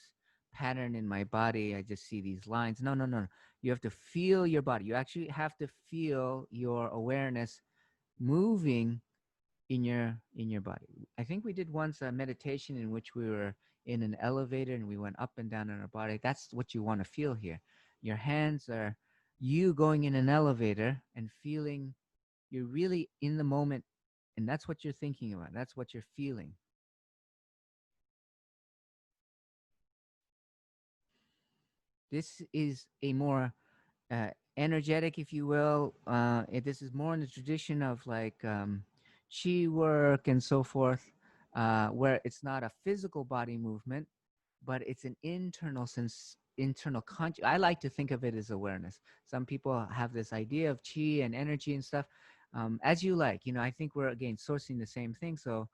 Speaker 1: pattern in my body. I just see these lines. No, no, no. You have to feel your body. You actually have to feel your awareness moving in your body. I think we did once a meditation in which we were in an elevator and we went up and down in our body. That's what you want to feel here. Your hands are you going in an elevator and feeling you're really in the moment, and that's what you're thinking about. That's what you're feeling. This is a more energetic, if you will. This is more in the tradition of like chi work and so forth, where it's not a physical body movement, but it's an internal conscious. I like to think of it as awareness. Some people have this idea of chi and energy and stuff. As you like, I think we're again sourcing the same thing. So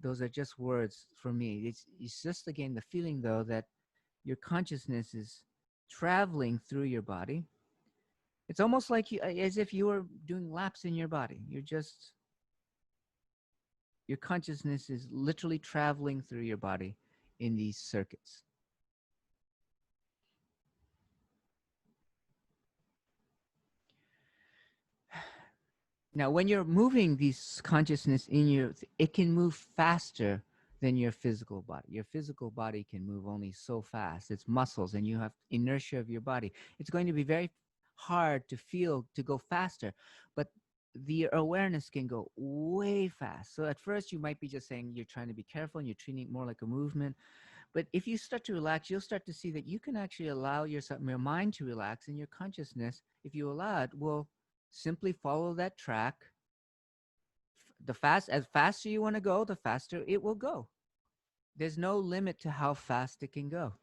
Speaker 1: those are just words for me. It's just again the feeling though that your consciousness is traveling through your body. It's almost like as if you were doing laps in your body. Your consciousness is literally traveling through your body in these circuits. Now, when you're moving these consciousness it can move faster than your physical body. Your physical body can move only so fast. It's muscles and you have inertia of your body. It's going to be very hard to go faster, but the awareness can go way fast. So at first you might be just saying you're trying to be careful and you're treating it more like a movement. But if you start to relax, you'll start to see that you can actually allow your mind to relax, and your consciousness, if you allow it, will simply follow that track. As faster you want to go, the faster it will go. There's no limit to how fast it can go.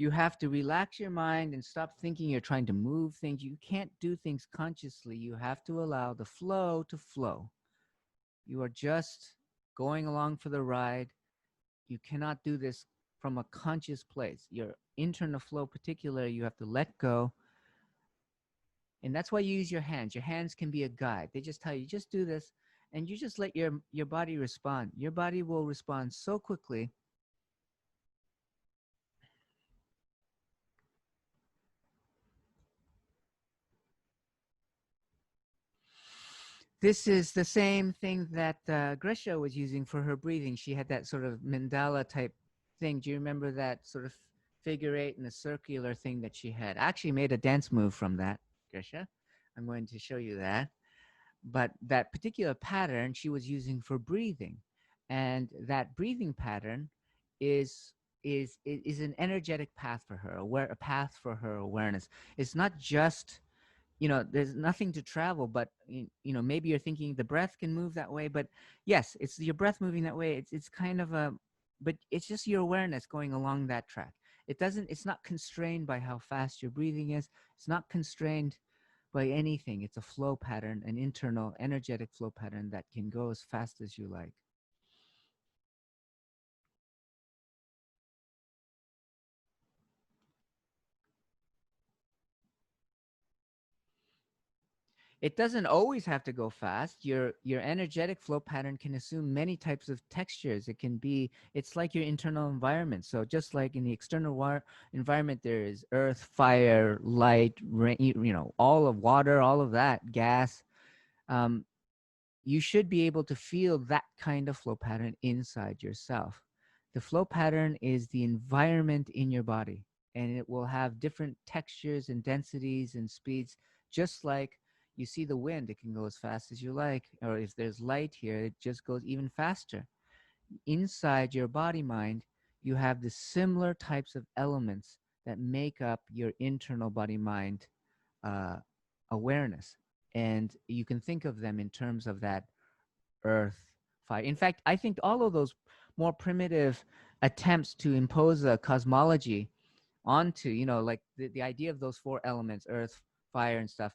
Speaker 1: You have to relax your mind and stop thinking you're trying to move things. You can't do things consciously. You have to allow the flow to flow. You are just going along for the ride. You cannot do this from a conscious place. Your internal flow, particularly, you have to let go. And that's why you use your hands. Your hands can be a guide. They just tell you, just do this. And you just let your body respond. Your body will respond so quickly. This is the same thing that Grisha was using for her breathing. She had that sort of mandala type thing. Do you remember that sort of figure eight and the circular thing that she had? I actually made a dance move from that, Grisha. I'm going to show you that. But that particular pattern she was using for breathing. And that breathing pattern is an energetic path for her, a path for her awareness. It's not just, you know, there's nothing to travel, but you know, maybe you're thinking the breath can move that way, but yes, it's your breath moving that way. It's kind of a, but it's just your awareness going along that track. It's not constrained by how fast your breathing is. It's not constrained by anything. It's a flow pattern, an internal energetic flow pattern that can go as fast as you like. It doesn't always have to go fast. Your energetic flow pattern can assume many types of textures. It's like your internal environment. So just like in the external environment, there is earth, fire, light, rain, you know, all of water, all of that, gas. You should be able to feel that kind of flow pattern inside yourself. The flow pattern is the environment in your body, and it will have different textures and densities and speeds, just like you see the wind. It can go as fast as you like, or if there's light here, it just goes even faster. Inside your body mind, you have the similar types of elements that make up your internal body mind awareness. And you can think of them in terms of that earth, fire. In fact, I think all of those more primitive attempts to impose a cosmology onto, you know, like the idea of those four elements, earth, fire, and stuff,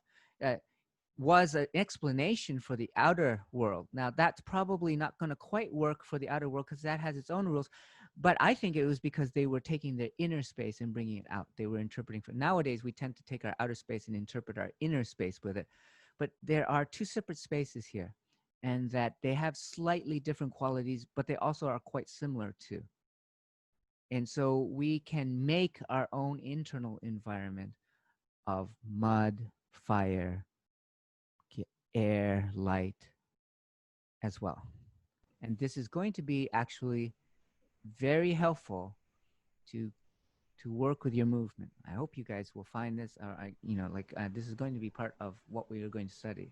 Speaker 1: was an explanation for the outer world. Now, that's probably not going to quite work for the outer world because that has its own rules. But I think it was because they were taking their inner space and bringing it out. They were interpreting. Nowadays, we tend to take our outer space and interpret our inner space with it. But there are two separate spaces here, and that they have slightly different qualities, but they also are quite similar too. And so we can make our own internal environment of mud, fire, air, light as well. And this is going to be actually very helpful to work with your movement. I hope you guys will find this, this is going to be part of what we are going to study.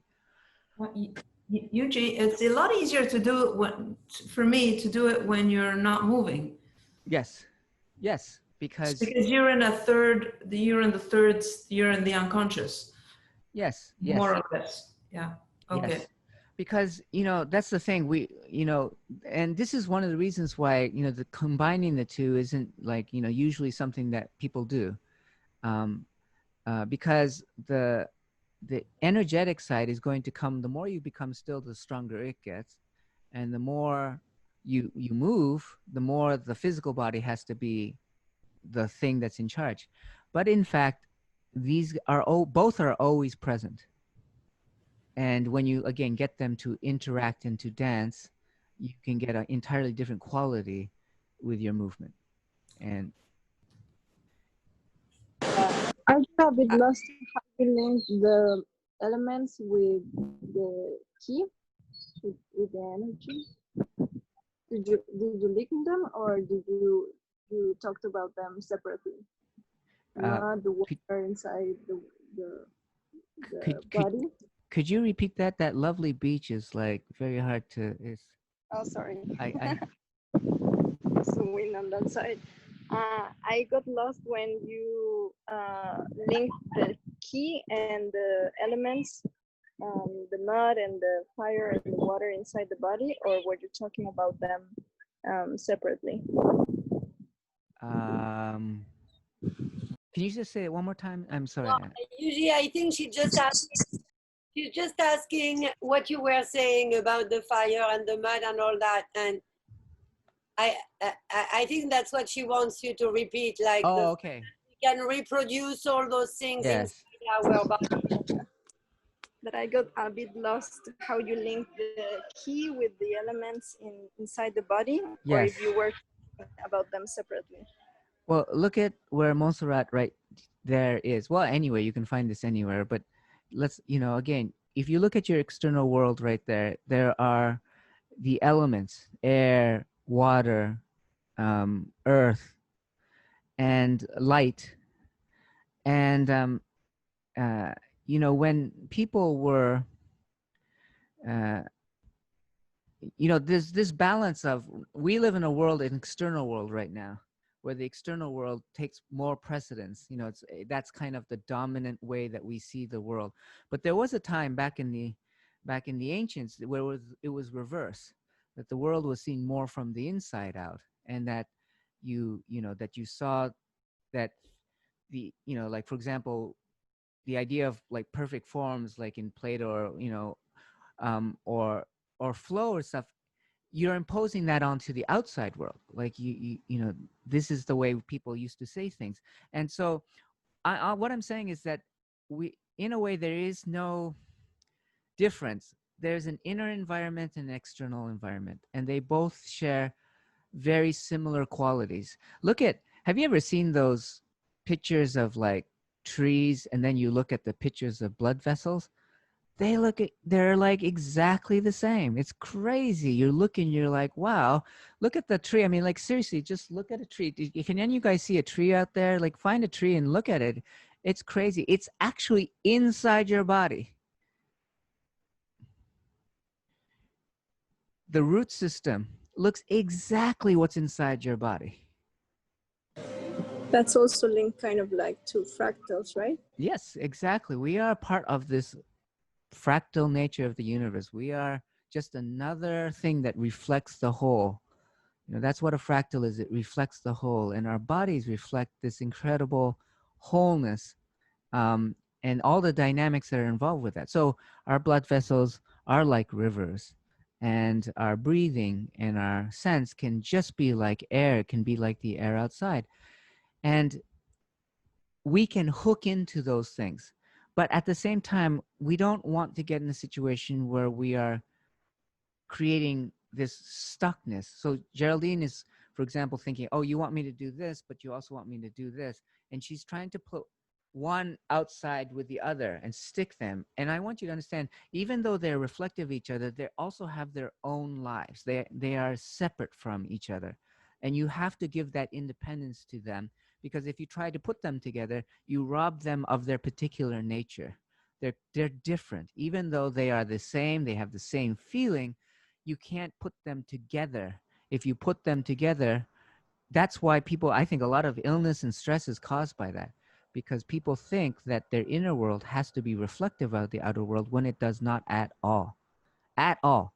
Speaker 5: Eugene, it's a lot easier to do it for me to do it when you're not moving.
Speaker 1: Yes, because
Speaker 5: you're in you're in the unconscious.
Speaker 1: Yes.
Speaker 5: More or less. Yeah. Okay.
Speaker 1: Yes. Because, you know, that's the thing, and this is one of the reasons why, you know, the combining the two isn't like, you know, usually something that people do, because the energetic side is going to come, the more you become still, the stronger it gets. And the more you move, the more the physical body has to be the thing that's in charge. But in fact, both are always present. And when you, again, get them to interact and to dance, you can get an entirely different quality with your movement. And
Speaker 2: I got a bit lost how you link the elements with the key, with the energy. Did you link them, or did you talked about them separately? Not the water inside the body.
Speaker 1: Could you repeat that? That lovely beach is like very hard to.
Speaker 2: Oh, sorry.
Speaker 1: I
Speaker 2: It's the wind on that side. I got lost when you linked the key and the elements, the mud and the fire and the water inside the body, or were you talking about them separately?
Speaker 1: Can you just say it one more time? I'm sorry.
Speaker 10: No, usually I think she's just asking what you were saying about the fire and the mud and all that. And I think that's what she wants you to repeat, like
Speaker 1: Oh, okay.
Speaker 10: we can reproduce all those things
Speaker 1: Yes.
Speaker 10: inside our body.
Speaker 2: But I got a bit lost how you link the key with the elements inside the body, or
Speaker 1: Yes.
Speaker 2: if you were about them separately.
Speaker 1: Well, look at where Montserrat right there is. Well, anyway, you can find this anywhere, but let's, again, if you look at your external world right there, there are the elements, air, water, earth, and light. And, when people were, there's this balance of, we live in a world, an external world right now, where the external world takes more precedence. That's kind of the dominant way that we see the world. But there was a time back in the ancients where it was reverse, that the world was seen more from the inside out, and that that you saw that like, for example, the idea of like perfect forms, like in Plato, or flow or stuff, you're imposing that onto the outside world. Like this is the way people used to say things. And so what I'm saying is that in a way, there is no difference. There's an inner environment and an external environment, and they both share very similar qualities. Have you ever seen those pictures of like trees, and then you look at the pictures of blood vessels? They're like exactly the same. It's crazy. You're like, wow, look at the tree. I mean, like, seriously, just look at a tree. Can any of you guys see a tree out there? Like, find a tree and look at it. It's crazy. It's actually inside your body. The root system looks exactly what's inside your body.
Speaker 2: That's also linked kind of like to fractals, right?
Speaker 1: Yes, exactly. We are part of this fractal nature of the universe. We are just another thing that reflects the whole. That's what a fractal is. It reflects the whole, and our bodies reflect this incredible wholeness, and all the dynamics that are involved with that. So our blood vessels are like rivers, and our breathing and our sense can just be like air. It can be like the air outside, and we can hook into those things. But at the same time, we don't want to get in a situation where we are creating this stuckness. So Geraldine is, for example, thinking, oh, you want me to do this, but you also want me to do this. And she's trying to put one outside with the other and stick them. And I want you to understand, even though they're reflective of each other, they also have their own lives. They are separate from each other. And you have to give that independence to them, because if you try to put them together, you rob them of their particular nature. They're different. Even though they are the same, they have the same feeling, you can't put them together. If you put them together, that's why I think a lot of illness and stress is caused by that, because people think that their inner world has to be reflective of the outer world when it does not at all. At all.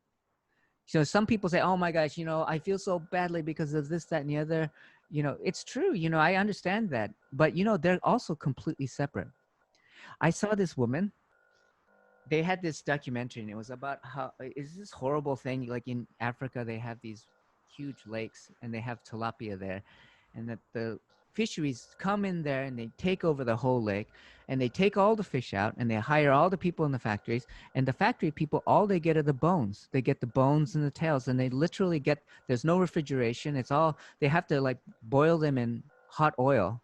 Speaker 1: So some people say, oh my gosh, I feel so badly because of this, that, and the other. It's true. I understand that. But, they're also completely separate. I saw this woman. They had this documentary, and it was about how is this horrible thing. Like in Africa, they have these huge lakes, and they have tilapia there, and that the fisheries come in there and they take over the whole lake, and they take all the fish out, and they hire all the people in the factories, and the factory people, all they get are the bones. They get the bones and the tails, and they literally there's no refrigeration. It's all, they have to like boil them in hot oil,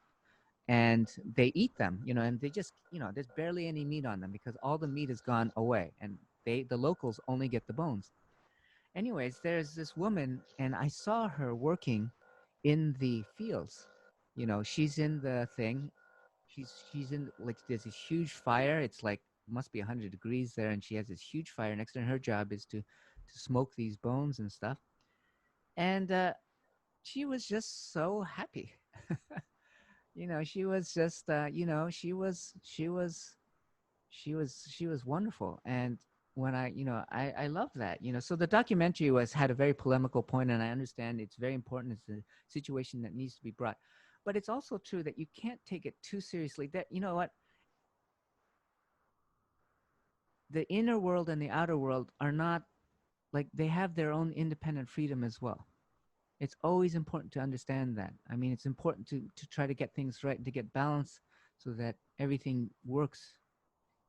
Speaker 1: and they eat them, and they just, there's barely any meat on them because all the meat has gone away, and the locals only get the bones. Anyways, there's this woman, and I saw her working in the fields. She's in the thing. She's in, like, there's this huge fire. It's like, must be 100 degrees there, and she has this huge fire next to her, and her job is to smoke these bones and stuff. And she was just so happy. She was just, she was wonderful. And when I love that, so the documentary had a very polemical point, and I understand it's very important. It's a situation that needs to be brought. But it's also true that you can't take it too seriously. That, you know what? The inner world and the outer world are not like, they have their own independent freedom as well. It's always important to understand that. I mean, it's important to try to get things right, to get balance, so that everything works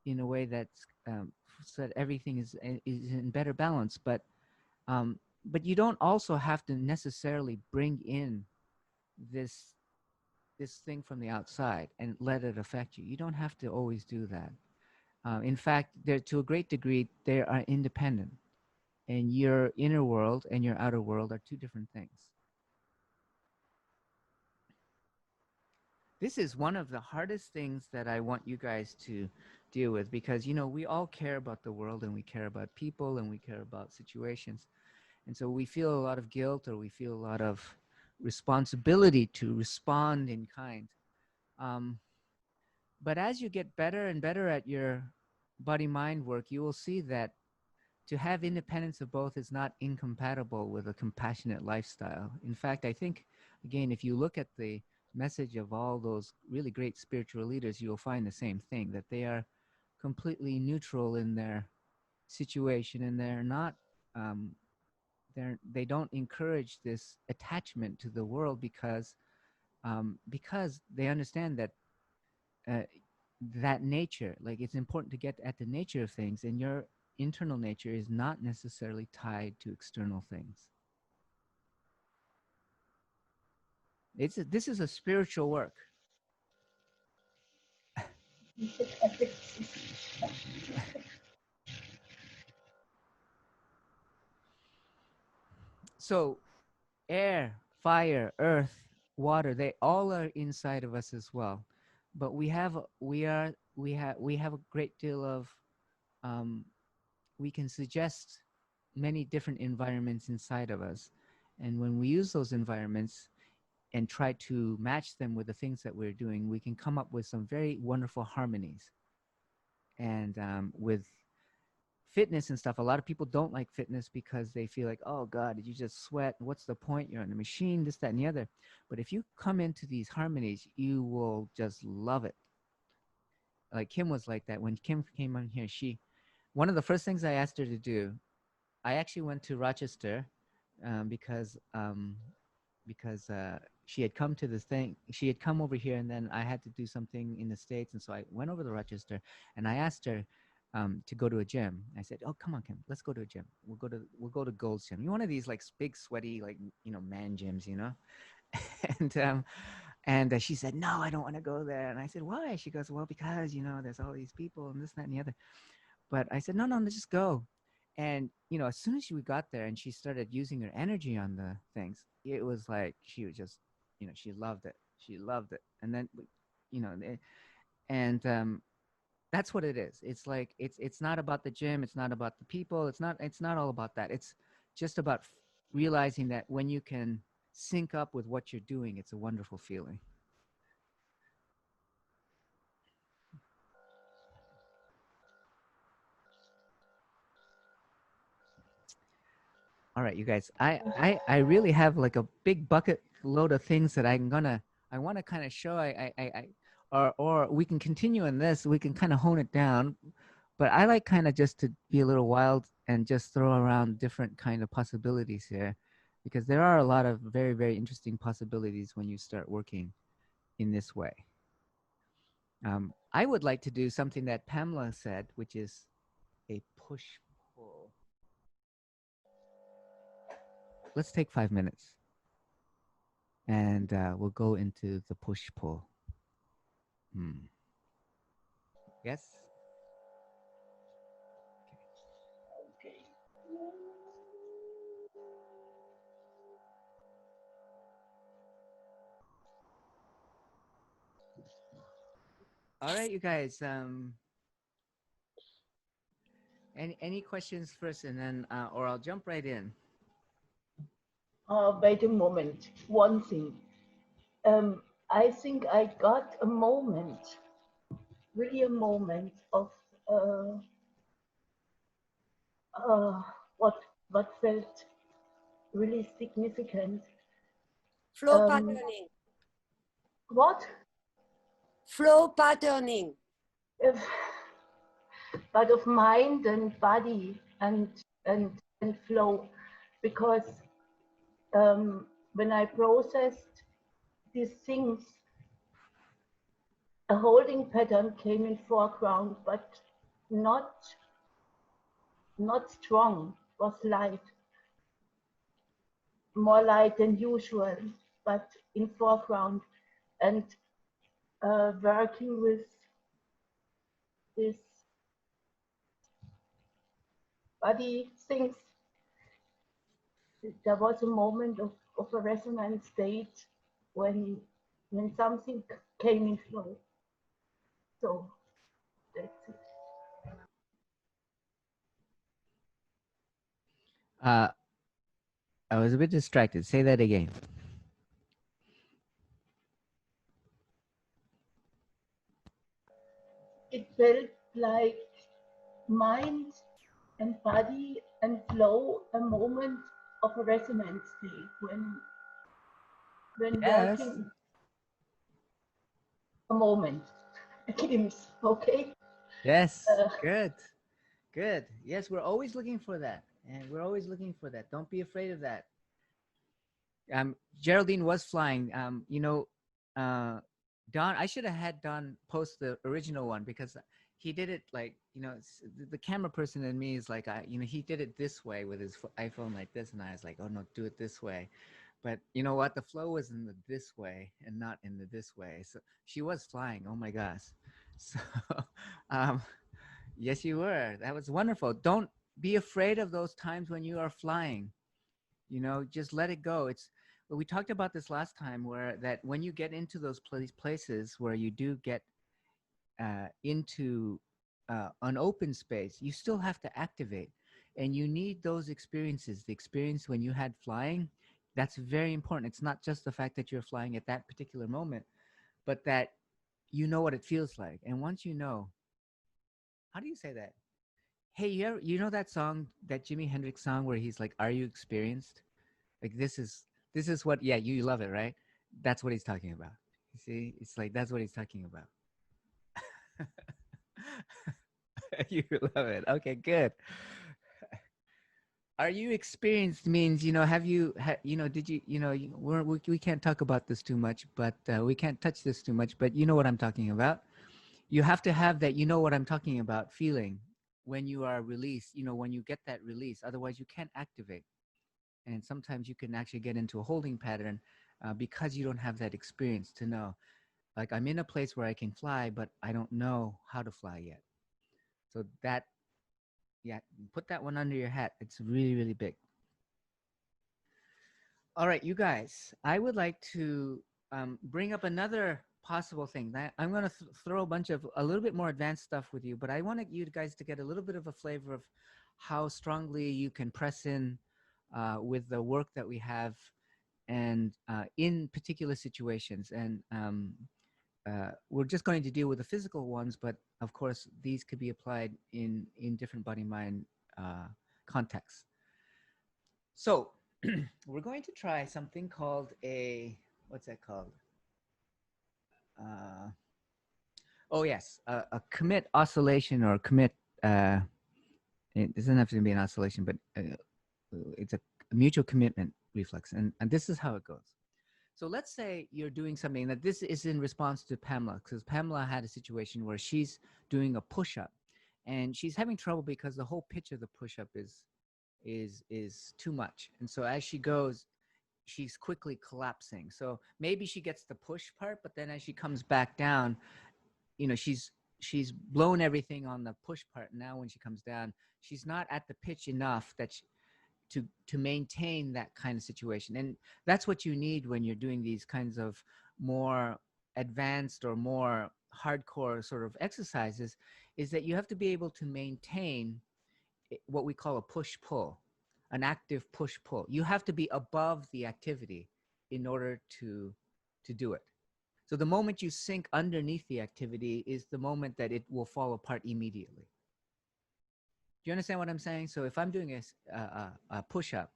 Speaker 1: in a way that's so that everything is in better balance. But you don't also have to necessarily bring in this thing from the outside and let it affect you. You don't have to always do that. In fact, they're, to a great degree, they are independent, and your inner world and your outer world are two different things. This is one of the hardest things that I want you guys to deal with, because, you know, we all care about the world, and we care about people, and we care about situations. And so we feel a lot of guilt, or we feel a lot of responsibility to respond in kind. But as you get better and better at your body-mind work, you will see that to have independence of both is not incompatible with a compassionate lifestyle. In fact, I think, again, if you look at the message of all those really great spiritual leaders, you'll find the same thing, that they are completely neutral in their situation, and they're not, they don't encourage this attachment to the world, because they understand that that nature, like, it's important to get at the nature of things, and your internal nature is not necessarily tied to external things. This is a spiritual work. So air, fire, earth, water, they all are inside of us as well. But we have a great deal of, we can suggest many different environments inside of us. And when we use those environments and try to match them with the things that we're doing, we can come up with some very wonderful harmonies. And with fitness and stuff, a lot of people don't like fitness because they feel like, oh God, did you just sweat? What's the point? You're on a machine, this, that, and the other. But if you come into these harmonies, you will just love it. Like Kim was like that. When Kim came on here, one of the first things I asked her to do, I actually went to Rochester because she had come to this thing. She had come over here, and then I had to do something in the States. And so I went over to Rochester, and I asked her to go to a gym. I said, oh, come on, Kim, let's go to a gym. We'll go to Gold's Gym. You one of these like big, sweaty, like, you know, man gyms, you know? And she said, no, I don't want to go there. And I said, why? She goes, well, because, you know, there's all these people and this, that, and the other. But I said, no, let's just go. And, you know, as soon as we got there and she started using her energy on the things, it was like, she was just, you know, she loved it. She loved it. And then, you know, and that's what it is. It's like, it's not about the gym. It's not about the people. It's not all about that. It's just about realizing that when you can sync up with what you're doing, it's a wonderful feeling. All right, you guys, I really have like a big bucket load of things that I want to kind of show. Or we can continue in this. We can kind of hone it down, but I like kind of just to be a little wild and just throw around different kind of possibilities here, because there are a lot of very, very interesting possibilities when you start working in this way. I would like to do something that Pamela said, which is a push-pull. Let's take 5 minutes, and we'll go into the push-pull. Yes?
Speaker 4: Okay.
Speaker 1: All right, you guys. Any questions first, and then, or I'll jump right in.
Speaker 4: Wait a moment. One thing. I think I got a moment, really a moment of what felt really significant.
Speaker 10: Flow patterning.
Speaker 4: What?
Speaker 10: Flow patterning.
Speaker 4: If, but of mind and body and flow, because when I processed these things, a holding pattern came in foreground, but not strong. It was light, more light than usual, but in foreground. And working with this body things, there was a moment of a resonant state when something came in flow. So that's it.
Speaker 1: I was a bit distracted. Say that again.
Speaker 4: It felt like mind and body and flow, a moment of a resonance state when
Speaker 1: Yes.
Speaker 4: working. A moment, a glimpse. Okay.
Speaker 1: Yes. Good. Good. Yes, we're always looking for that, and we're always looking for that. Don't be afraid of that. Geraldine was flying. Don, I should have had Don post the original one because he did it like, the camera person in me is like, he did it this way with his iPhone like this, and I was like, oh no, do it this way. But you know what? The flow was in the this way and not in the this way. So she was flying. Oh my gosh. So, yes, you were. That was wonderful. Don't be afraid of those times when you are flying. Just let it go. We talked about this last time, that when you get into those places where you do get into an open space, you still have to activate, and you need those experiences. The experience when you had flying, that's very important. It's not just the fact that you're flying at that particular moment, but that you know what it feels like. And once you know, how do you say that? Hey, you know that song, that Jimi Hendrix song where he's like, "Are you experienced?" Like this is what, yeah, you love it, right? That's what he's talking about. You see, it's like that's what he's talking about. You love it. Okay, good. Are you experienced means, have you, did you, we can't talk about this too much, but we can't touch this too much, but you know what I'm talking about. You have to have that, what I'm talking about, feeling when you are released, when you get that release. Otherwise, you can't activate. And sometimes you can actually get into a holding pattern because you don't have that experience to know. Like, I'm in a place where I can fly, but I don't know how to fly yet. So that, yeah, put that one under your hat. It's really, really big. All right, you guys, I would like to bring up another possible thing. I'm going to throw a little bit more advanced stuff with you, but I want you guys to get a little bit of a flavor of how strongly you can press in with the work that we have, and in particular situations. And we're just going to deal with the physical ones, but of course, these could be applied in different body-mind contexts. So we're going to try something called what's that called? Oh yes, a commit oscillation, or commit, it doesn't have to be an oscillation, but it's a mutual commitment reflex. And this is how it goes. So let's say you're doing something that this is in response to Pamela, because Pamela had a situation where she's doing a push-up and she's having trouble because the whole pitch of the push-up is too much. And so as she goes, she's quickly collapsing. So maybe she gets the push part, but then as she comes back down, she's blown everything on the push part. Now when she comes down, she's not at the pitch enough that to maintain that kind of situation. And that's what you need when you're doing these kinds of more advanced or more hardcore sort of exercises, is that you have to be able to maintain what we call a push-pull, an active push-pull. You have to be above the activity in order to do it. So the moment you sink underneath the activity is the moment that it will fall apart immediately. Do you understand what I'm saying? So if I'm doing a push-up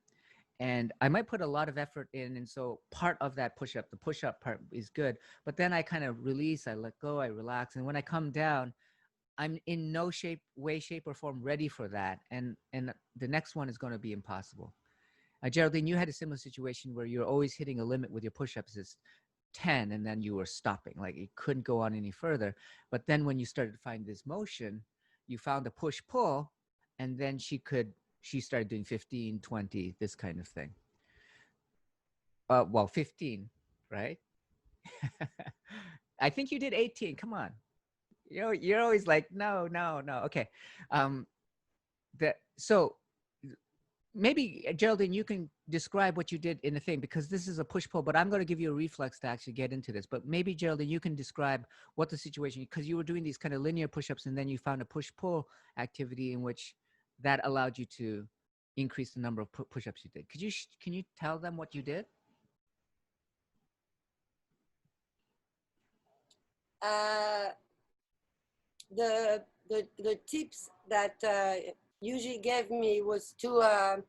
Speaker 1: and I might put a lot of effort in. And so part of that push-up, the push-up part is good, but then I kind of release, I let go, I relax. And when I come down, I'm in no way, shape or form ready for that. And the next one is going to be impossible. Geraldine, you had a similar situation where you're always hitting a limit with your push-ups. It's 10, and then you were stopping, like you couldn't go on any further. But then when you started to find this motion, you found a push-pull, and then she started doing 15, 20, this kind of thing. Well, 15, right? I think you did 18. Come on. You're always like, no. Okay. So maybe Geraldine, you can describe what you did in the thing, because this is a push-pull, but I'm going to give you a reflex to actually get into this. But maybe Geraldine, you can describe what the situation, because you were doing these kind of linear push-ups, and then you found a push-pull activity in which that allowed you to increase the number of push-ups you did. Can you tell them what you did?
Speaker 10: The tips that usually gave me was to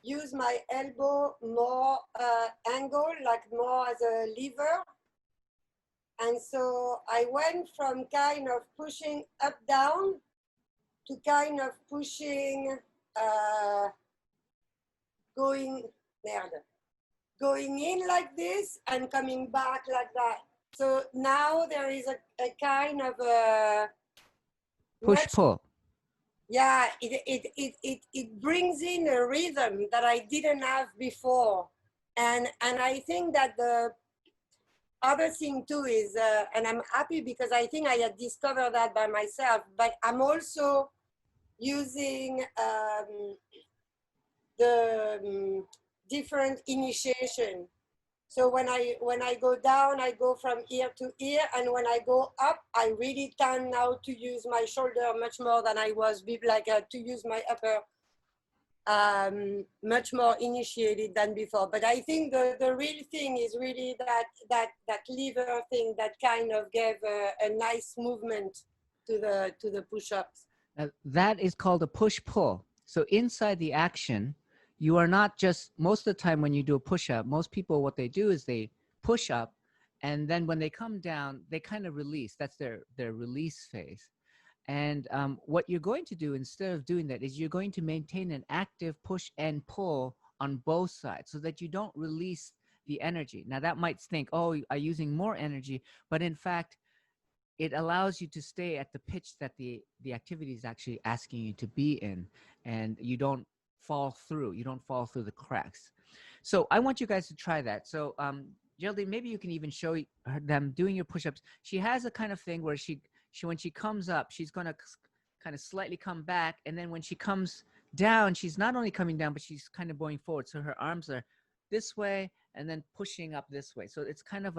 Speaker 10: use my elbow more angle, like more as a lever. And so I went from kind of pushing up down to kind of pushing going in like this and coming back like that. So now there is a kind of a
Speaker 1: push-pull.
Speaker 10: Yeah, it brings in a rhythm that I didn't have before. And I think that the other thing too is, and I'm happy because I think I had discovered that by myself, but I'm also using the different initiation. So when I go down, I go from ear to ear, and when I go up, I really tend now to use my shoulder much more than I was to use my upper much more initiated than before. But I think the real thing is really that lever thing that kind of gave a nice movement to the push-ups.
Speaker 1: That is called a push-pull. So inside the action, you are not just, most of the time when you do a push-up, most people, what they do is they push up, and then when they come down, they kind of release. That's their release phase. And what you're going to do instead of doing that is you're going to maintain an active push and pull on both sides so that you don't release the energy. Now that might think, oh, I'm using more energy, but in fact, it allows you to stay at the pitch that the activity is actually asking you to be in, and you don't fall through. You don't fall through the cracks. So I want you guys to try that. So Geraldine, maybe you can even show them doing your push-ups. She has a kind of thing where she when she comes up, she's going to kind of slightly come back, and then when she comes down, she's not only coming down, but she's kind of going forward. So her arms are this way and then pushing up this way. So it's kind of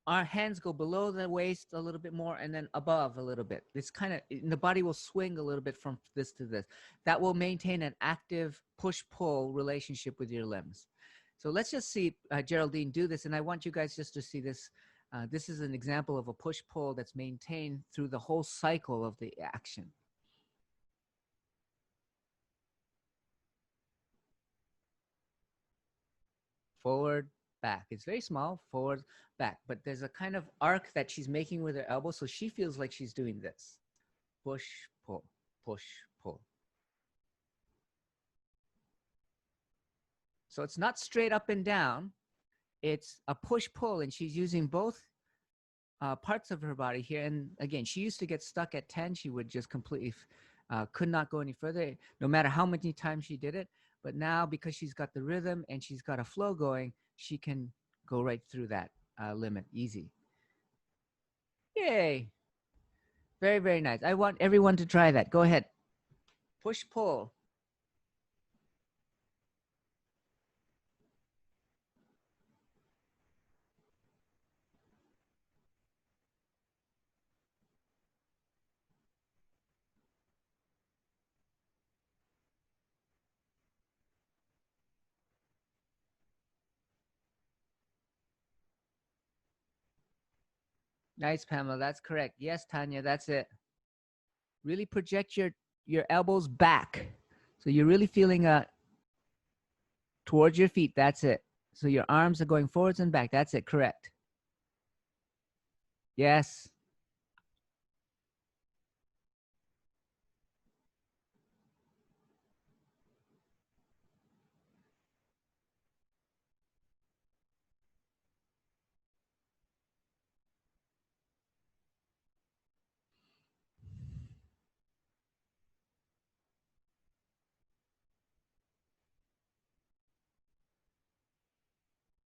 Speaker 1: our hands go below the waist a little bit more and then above a little bit. It's kind of, the body will swing a little bit from this to this. That will maintain an active push-pull relationship with your limbs. So let's just see Geraldine do this, and I want you guys just to see this. This is an example of a push-pull that's maintained through the whole cycle of the action. Forward, back. It's very small, forward, back. But there's a kind of arc that she's making with her elbow, so she feels like she's doing this. Push, pull, push, pull. So it's not straight up and down. It's a push-pull, and she's using both parts of her body here. And again, she used to get stuck at 10. She would just completely could not go any further, no matter how many times she did it. But now, because she's got the rhythm and she's got a flow going, she can go right through that limit easy. Yay. Very, very nice. I want everyone to try that. Go ahead. Push, pull. Nice, Pamela. That's correct. Yes, Tanya, that's it. Really project your elbows back. So you're really feeling towards your feet. That's it. So your arms are going forwards and back. That's it. Correct. Yes.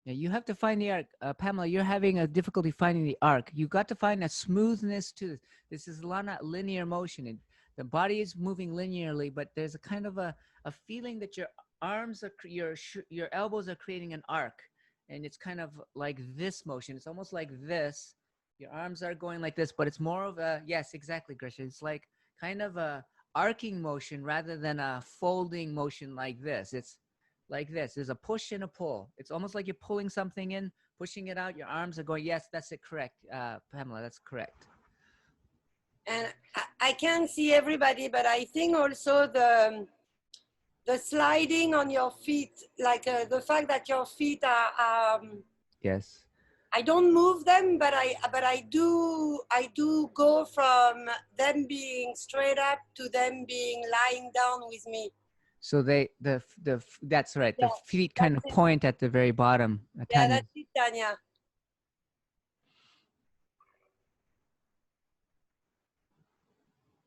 Speaker 1: Yeah, you have to find the arc. Pamela, you're having a difficulty finding the arc. You got to find a smoothness to this. This is not linear motion. And the body is moving linearly, but there's a kind of a feeling that your arms are, your elbows are creating an arc. And it's kind of like this motion. It's almost like this. Your arms are going like this, but it's more of a, yes, exactly, Grisha. It's like kind of a arcing motion rather than a folding motion like this. It's like this. There's a push and a pull. It's almost like you're pulling something in, pushing it out. Your arms are going, yes, that's it, correct. Pamela, that's correct.
Speaker 10: And I can't see everybody, but I think also the sliding on your feet, like the fact that your feet are
Speaker 1: Yes.
Speaker 10: I don't move them, but I do go from them being straight up to them being lying down with me.
Speaker 1: So that's right.
Speaker 10: Yeah,
Speaker 1: the feet kind of point at the very bottom.
Speaker 10: Yeah, that's it, Tanya.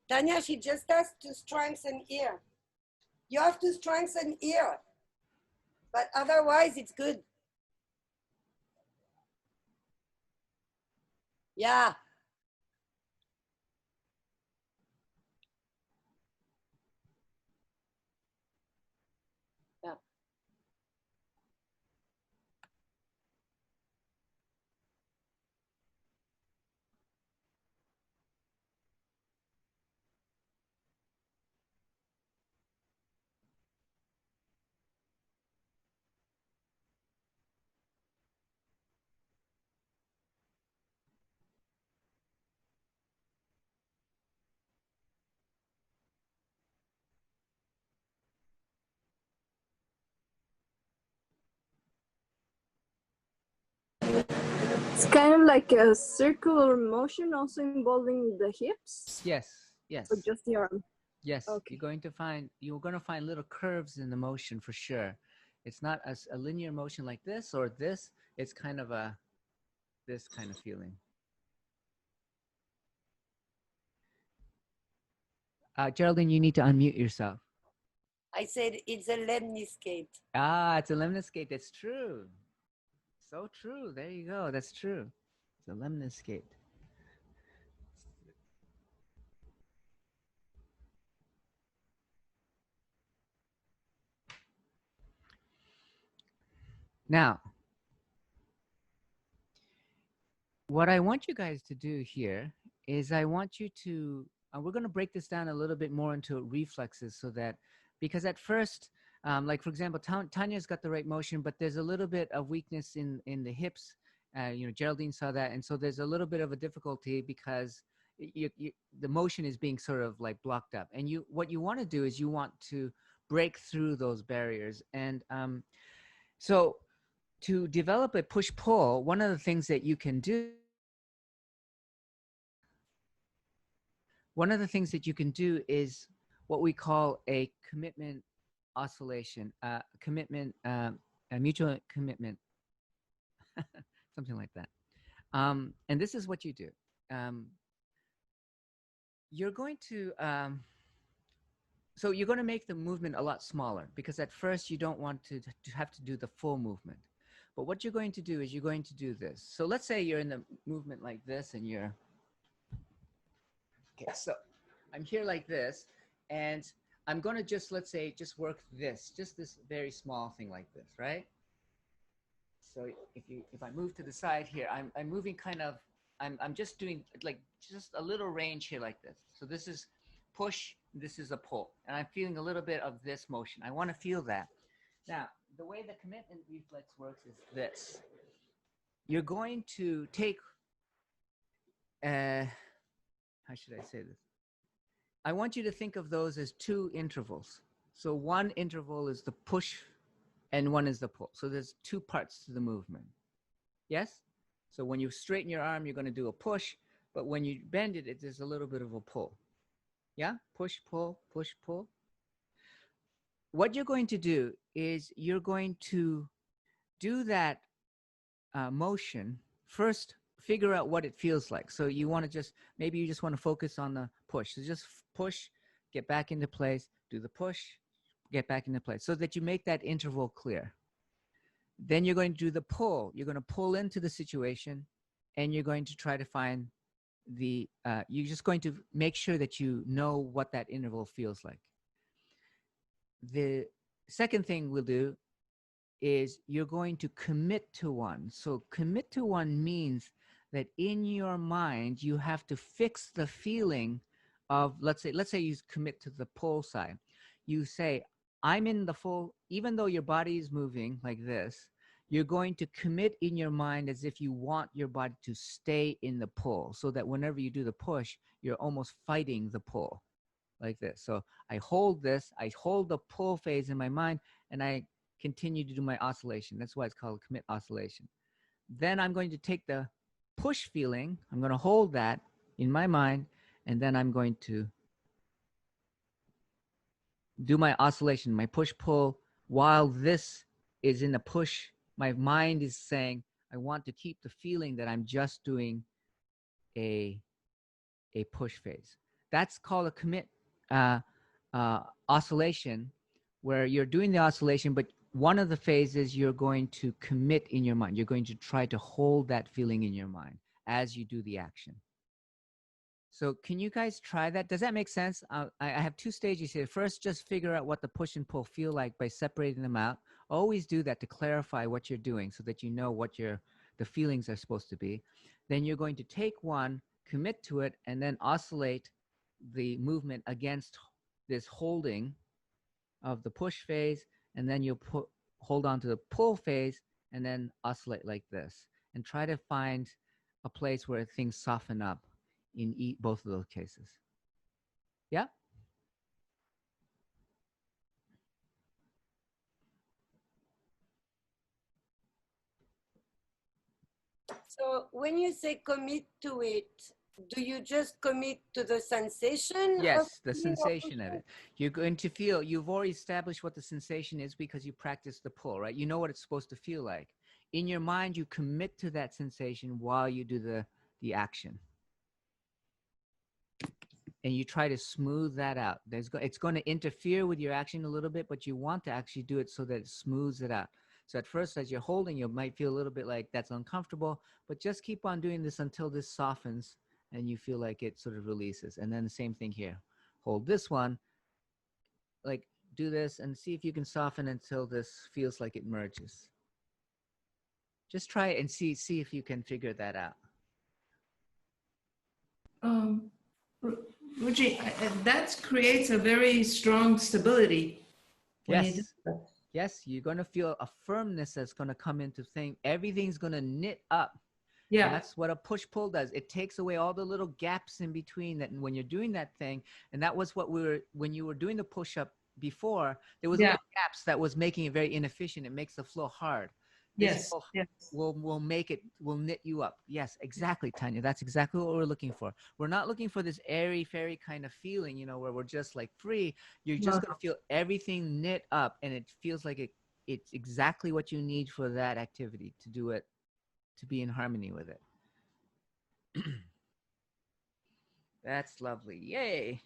Speaker 10: Tanya, she just has to strengthen here. You have to strengthen here, but otherwise it's good. Yeah. Yeah.
Speaker 2: It's kind of like a circular motion also involving the hips?
Speaker 1: Yes, yes.
Speaker 2: Or just the arm?
Speaker 1: Yes,
Speaker 2: Okay.
Speaker 1: you're going to find little curves in the motion for sure. It's not a linear motion like this or this. It's kind of this kind of feeling. Geraldine, you need to unmute yourself.
Speaker 10: I said it's a lemniscate.
Speaker 1: Ah, it's a lemniscate. That's true. So true. There you go. That's true. It's a lemniscate. Now, what I want you guys to do here is I want you to, we're going to break this down a little bit more into reflexes so that, because at first, like for example, Tanya's got the right motion, but there's a little bit of weakness in the hips. Geraldine saw that. And so there's a little bit of a difficulty because the motion is being sort of like blocked up. And what you want to do is you want to break through those barriers. And so to develop a push-pull, one of the things that you can do is what we call a commitment oscillation, a mutual commitment, something like that. And this is what you do. You're going to, so you're going to make the movement a lot smaller because at first you don't want to have to do the full movement. But what you're going to do is you're going to do this. So let's say you're in the movement like this and you're, okay, so I'm here like this and I'm going to just, let's say, just work this, just this very small thing like this, right? So if I move to the side here, I'm moving kind of, I'm just doing like just a little range here like this. So this is push, this is a pull. And I'm feeling a little bit of this motion. I want to feel that. Now, the way the commitment reflex works is this. You're going to take, how should I say this? I want you to think of those as two intervals. So one interval is the push and one is the pull. So there's two parts to the movement. Yes? So when you straighten your arm, you're going to do a push, but when you bend it, there's a little bit of a pull. Yeah? Push, pull, push, pull. What you're going to do is you're going to do that motion. First, figure out what it feels like. So you want to just, maybe you just want to focus on the push. So just push, get back into place, do the push, get back into place, so that you make that interval clear. Then you're going to do the pull. You're going to pull into the situation, and you're going to try to find the, you're just going to make sure that you know what that interval feels like. The second thing we'll do is you're going to commit to one. So commit to one means that in your mind, you have to fix the feeling of, let's say you commit to the pull side. You say, I'm in the full, even though your body is moving like this, you're going to commit in your mind as if you want your body to stay in the pull, so that whenever you do the push, you're almost fighting the pull like this. So I hold this, I hold the pull phase in my mind, and I continue to do my oscillation. That's why it's called commit oscillation. Then I'm going to take the push feeling, I'm going to hold that in my mind, and then I'm going to do my oscillation, my push-pull, while this is in the push. My mind is saying, I want to keep the feeling that I'm just doing a push phase. That's called a commit oscillation, where you're doing the oscillation, but one of the phases you're going to commit in your mind. You're going to try to hold that feeling in your mind as you do the action. So can you guys try that? Does that make sense? I have two stages here. First, just figure out what the push and pull feel like by separating them out. Always do that to clarify what you're doing, so that you know what the feelings are supposed to be. Then you're going to take one, commit to it, and then oscillate the movement against this holding of the push phase, and then you'll hold on to the pull phase and then oscillate like this, and try to find a place where things soften up in both of those cases. Yeah?
Speaker 10: So when you say commit to it, do you just commit to the sensation?
Speaker 1: Yes, the sensation of it. You're going to feel, you've already established what the sensation is because you practiced the pull, right? You know what it's supposed to feel like. In your mind, you commit to that sensation while you do the action. And you try to smooth that out. It's going to interfere with your action a little bit, but you want to actually do it so that it smooths it out. So at first, as you're holding, you might feel a little bit like that's uncomfortable, but just keep on doing this until this softens and you feel like it sort of releases. And then the same thing here. Hold this one, like do this, and see if you can soften until this feels like it merges. Just try it and see if you can figure that out.
Speaker 5: Ruchi, that creates a very strong stability.
Speaker 1: Yes. Yes, you're going to feel a firmness that's going to come into thing. Everything's going to knit up. Yeah. And that's what a push-pull does. It takes away all the little gaps in between that when you're doing that thing. And that was what when you were doing the push-up before, there was little gaps that was making it very inefficient. It makes the flow hard.
Speaker 5: Yes.
Speaker 1: We'll knit you up. Yes, exactly, Tanya. That's exactly what we're looking for. We're not looking for this airy fairy kind of feeling, where we're just like free. You're just going to feel everything knit up, and it feels like it's exactly what you need for that activity to do it, to be in harmony with it. That's lovely. Yay.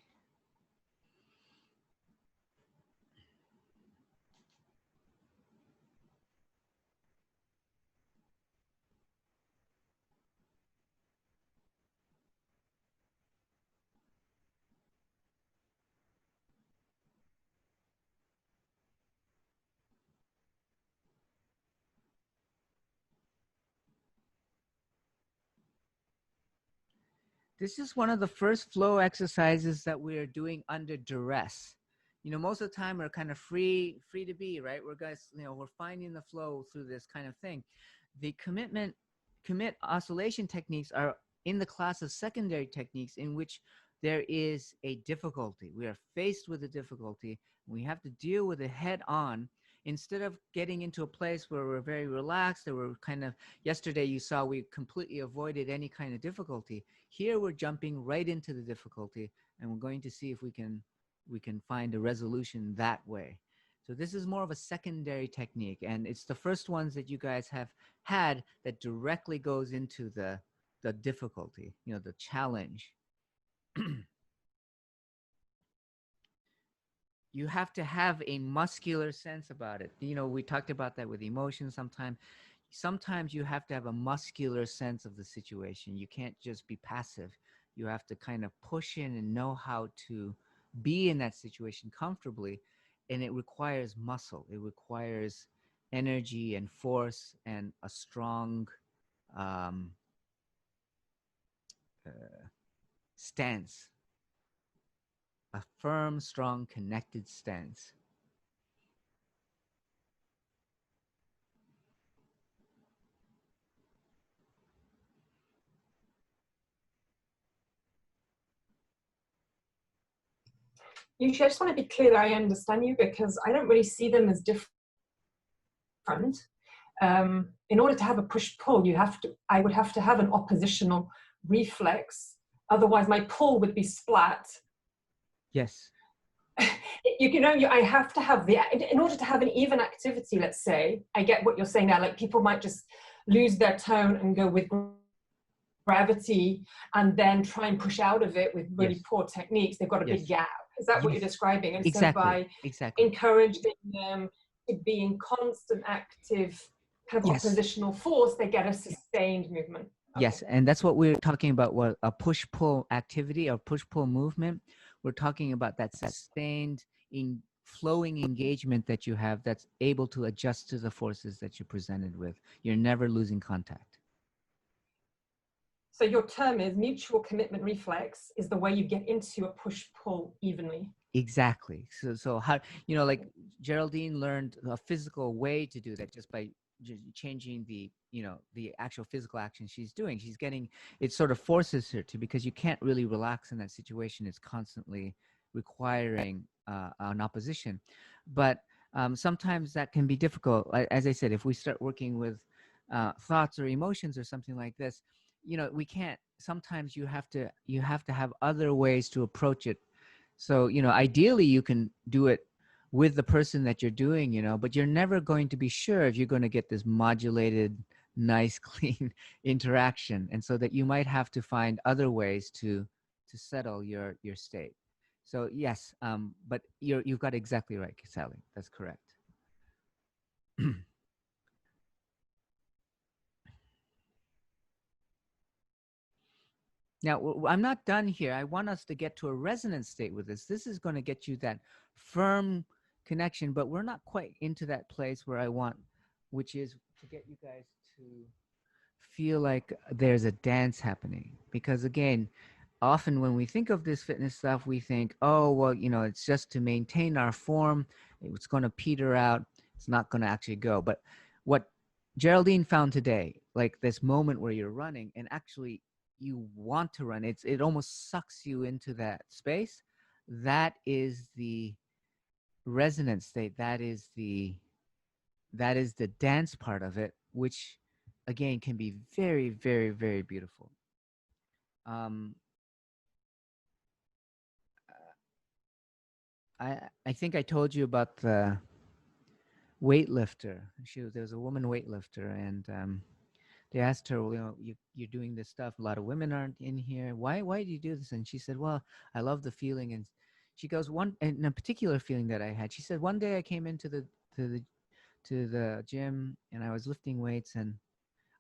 Speaker 1: This is one of the first flow exercises that we're doing under duress. Most of the time we're kind of free to be, right? We're finding the flow through this kind of thing. The commit oscillation techniques are in the class of secondary techniques in which there is a difficulty. We are faced with a difficulty. We have to deal with it head on. instead of getting into a place where we're very relaxed, or we're kind of, yesterday you saw we completely avoided any kind of difficulty. Here we're jumping right into the difficulty, and we're going to see if we can find a resolution that way. So this is more of a secondary technique, and it's the first ones that you guys have had that directly goes into the difficulty, you know, the challenge. You have to have a muscular sense about it. You know, we talked about that with emotions sometimes. Sometimes you have to have a muscular sense of the situation. You can't just be passive. You have to kind of push in and know how to be in that situation comfortably. And it requires muscle. It requires energy and force and a strong stance, a firm, strong, connected stance.
Speaker 12: Usually, I just want to be clear that I understand you, because I don't really see them as different. In order to have a push-pull, I would have to have an oppositional reflex. Otherwise, my pull would be splat.
Speaker 1: Yes.
Speaker 12: I have to have in order to have an even activity, let's say, I get what you're saying now, like people might just lose their tone and go with gravity and then try and push out of it with really poor techniques. They've got a big gap. Is that what you're describing? And so by encouraging them to be in constant active kind of oppositional force, they get a sustained movement. Okay.
Speaker 1: Yes, and that's what we're talking about, what a push-pull activity or push-pull movement. We're talking about that sustained flowing engagement that you have that's able to adjust to the forces that you're presented with. You're never losing contact.
Speaker 12: So your term is mutual commitment reflex is the way you get into a push-pull evenly.
Speaker 1: Exactly. So how, you know, like Geraldine learned a physical way to do that just by changing the, you know, the actual physical action she's doing. She's getting, it sort of forces her to, because you can't really relax in that situation. It's constantly requiring an opposition. But sometimes that can be difficult. As I said, if we start working with thoughts or emotions or something like this, you know, we can't, sometimes you have to have other ways to approach it. So, you know, ideally you can do it with the person that you're doing, you know, but you're never going to be sure if you're going to get this modulated, nice, clean interaction. And so that you might have to find other ways to settle your state. So yes, but you've got exactly right, Sally. That's correct. Now, I'm not done here. I want us to get to a resonant state with this. This is going to get you that firm connection, but we're not quite into that place where I want, which is to get you guys to feel like there's a dance happening. Because again, often when we think of this fitness stuff, we think, oh, well, you know, it's just to maintain our form. It's going to peter out. It's not going to actually go. But what Geraldine found today, like this moment where you're running and actually you want to run, it almost sucks you into that space. That is the resonant state. That is the dance part of it, which again can be very, very, very beautiful. I think I told you about the weightlifter. There was a woman weightlifter, and they asked her, well, you know, you're doing this stuff. A lot of women aren't in here. Why do you do this? And she said, well, I love the feeling. And she goes, and a particular feeling that I had. She said, one day I came into the gym and I was lifting weights, and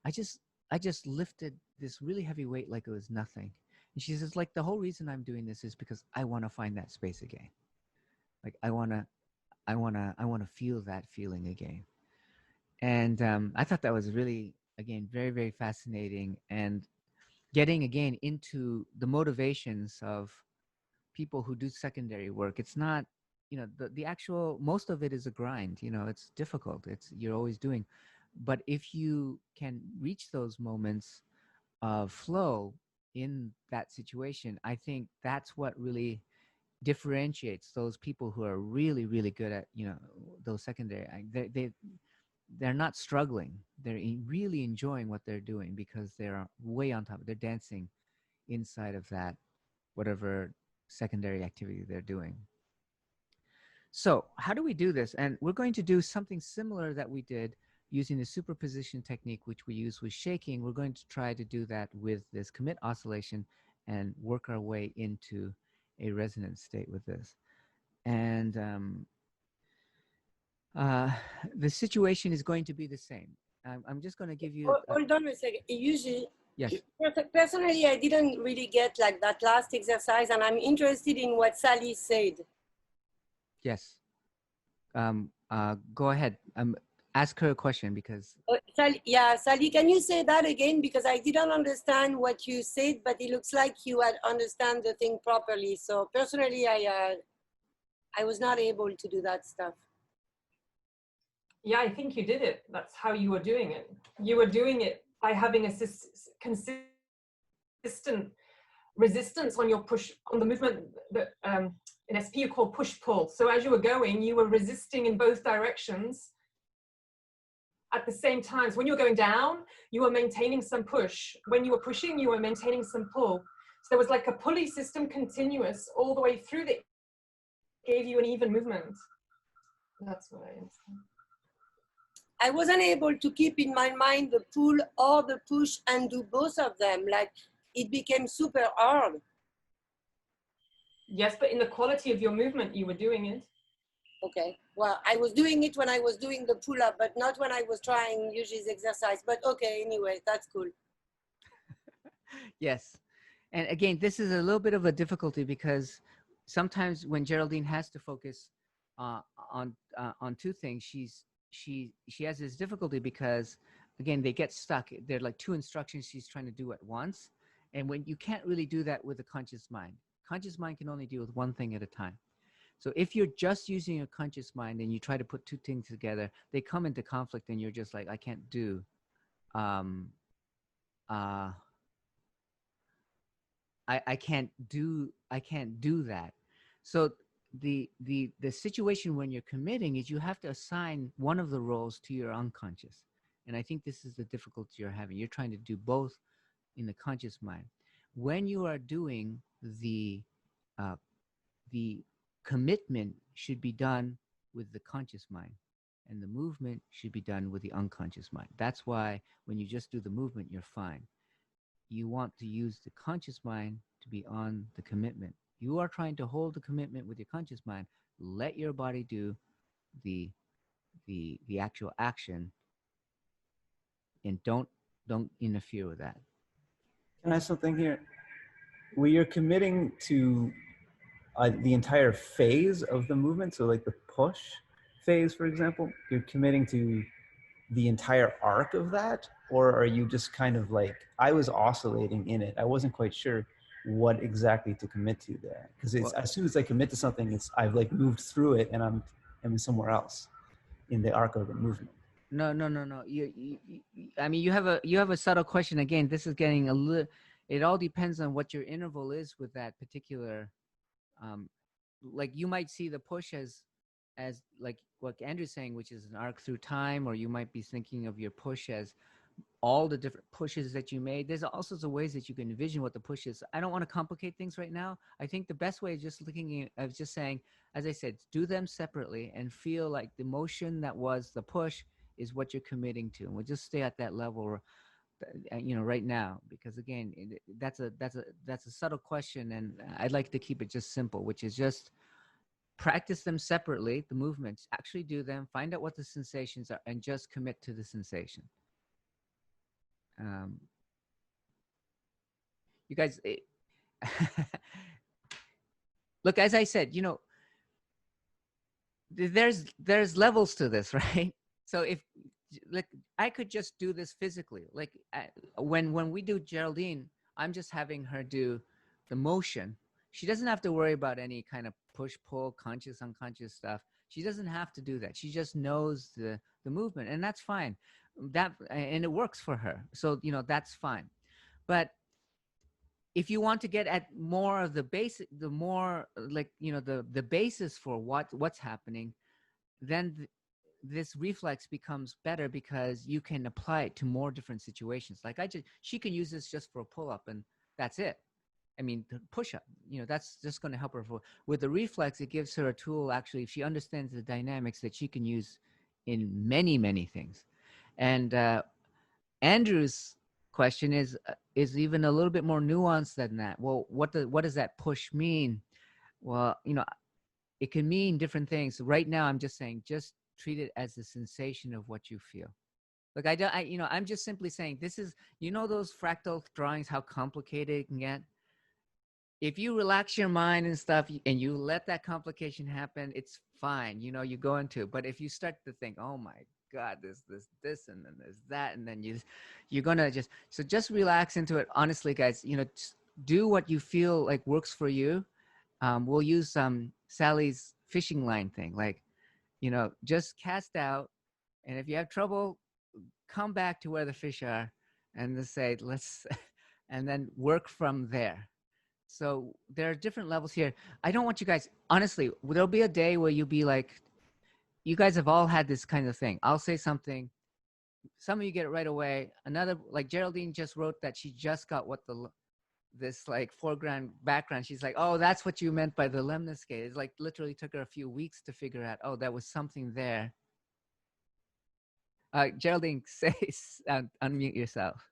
Speaker 1: I just lifted this really heavy weight like it was nothing. And she says, like, the whole reason I'm doing this is because I want to find that space again. Like I want to feel that feeling again. And I thought that was really, again, very, very fascinating, and getting again into the motivations of people who do secondary work. It's not, you know, the actual, most of it is a grind, you know, it's difficult. You're always doing, but if you can reach those moments of flow in that situation, I think that's what really differentiates those people who are really, really good at, you know, those secondary. They're not struggling. They're really enjoying what they're doing because they're way on top. They're dancing inside of that, whatever secondary activity they're doing. So how do we do this? And we're going to do something similar that we did using the superposition technique, which we use with shaking. We're going to try to do that with this commit oscillation and work our way into a resonant state with this. And the situation is going to be the same. I'm just going to give you...
Speaker 10: Hold on a second. Usually,
Speaker 1: yes.
Speaker 10: Personally, I didn't really get like that last exercise, and I'm interested in what Sally said.
Speaker 1: Yes. Go ahead. Ask her a question because...
Speaker 10: Sally, yeah, Sally, can you say that again? Because I didn't understand what you said, but it looks like you had understand the thing properly. So personally, I was not able to do that stuff.
Speaker 12: Yeah, I think you did it. That's how you were doing it. You were doing it by having a consistent resistance on your push, on the movement that in SP you call push-pull. So as you were going, you were resisting in both directions at the same time. So when you were going down, you were maintaining some push. When you were pushing, you were maintaining some pull. So there was like a pulley system continuous all the way through that gave you an even movement. That's what I understand.
Speaker 10: I wasn't able to keep in my mind the pull or the push and do both of them. Like it became super hard.
Speaker 12: Yes, but in the quality of your movement, you were doing it.
Speaker 10: Okay, well, I was doing it when I was doing the pull-up, but not when I was trying Yuji's exercise. But okay, anyway, that's cool.
Speaker 1: Yes. And again, this is a little bit of a difficulty because sometimes when Geraldine has to focus on two things, she has this difficulty because, again, they get stuck. They're like two instructions she's trying to do at once. And when you can't really do that with a conscious mind. Conscious mind can only deal with one thing at a time. So if you're just using a conscious mind and you try to put two things together, they come into conflict and you're just like, I can't do. I can't do that. So the situation when you're committing is you have to assign one of the roles to your unconscious. And I think this is the difficulty you're having. You're trying to do both in the conscious mind. When you are doing the commitment should be done with the conscious mind, and the movement should be done with the unconscious mind. That's why when you just do the movement, you're fine. You want to use the conscious mind to be on the commitment. You are trying to hold the commitment with your conscious mind. Let your body do the actual action, and don't interfere with that.
Speaker 8: Can I ask something here? Where you're committing to the entire phase of the movement, so like the push phase, for example, you're committing to the entire arc of that, or are you just kind of like, I was oscillating in it. I wasn't quite sure what exactly to commit to there, because it's as soon as I commit to something, it's I've like moved through it and I'm somewhere else in the arc of the movement.
Speaker 1: No. I mean, you have a subtle question. Again, this is getting a little. It all depends on what your interval is with that particular. Like you might see the push as like what Andrew's saying, which is an arc through time, or you might be thinking of your push as all the different pushes that you made. There's all sorts of ways that you can envision what the push is. I don't want to complicate things right now. I think the best way is just looking at, just saying, as I said, do them separately and feel like the motion that was the push is what you're committing to. And we'll just stay at that level, you know, right now, because again, that's a subtle question, and I'd like to keep it just simple, which is just practice them separately, the movements, actually do them, find out what the sensations are, and just commit to the sensation. You guys, look, as I said, you know, there's levels to this, right? So if like I could just do this physically, like when we do Geraldine, I'm just having her do the motion. She doesn't have to worry about any kind of push pull, conscious unconscious stuff. She doesn't have to do that. She just knows the movement, and that's fine. And it works for her. So you know that's fine. But if you want to get at more of the basic, the more like, you know, the basis for what's happening, then this reflex becomes better because you can apply it to more different situations. Like she can use this just for a pull-up and that's it. I mean, the push-up, you know, that's just going to help her. With the reflex, it gives her a tool, actually, if she understands the dynamics, that she can use in many, many things. And Andrew's question is even a little bit more nuanced than that. Well, what does that push mean? Well, you know, it can mean different things. Right now, I'm just saying, just treat it as the sensation of what you feel. Look, I'm just simply saying, this is, you know, those fractal drawings, how complicated it can get. If you relax your mind and stuff and you let that complication happen, it's fine. You know, you go into it. But if you start to think, oh my God, this, and then there's that, and then you're going to just relax into it. Honestly, guys, you know, do what you feel like works for you. We'll use Sally's fishing line thing. Like, you know, just cast out. And if you have trouble, come back to where the fish are and just say, let's, and then work from there. So there are different levels here. I don't want you guys, honestly, there'll be a day where you'll be like, you guys have all had this kind of thing. I'll say something. Some of you get it right away. Another, like Geraldine just wrote that she just got this like foreground background. She's like, oh, that's what you meant by the lemniscate. It's like literally took her a few weeks to figure out, oh, that was something there. Geraldine, say, unmute yourself.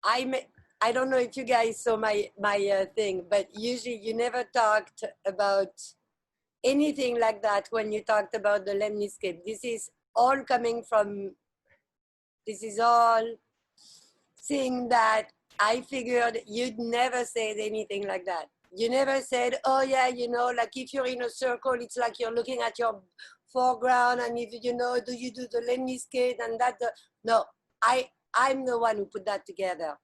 Speaker 10: I don't know if you guys saw my thing, but usually you never talked about anything like that when you talked about the lemniscate. This is all coming from, this is all thing that I figured you'd never said anything like that. You never said, oh yeah, you know, like if you're in a circle, it's like you're looking at your foreground, and if you know, do you do the lemniscate and that? No, I'm the one who put that together.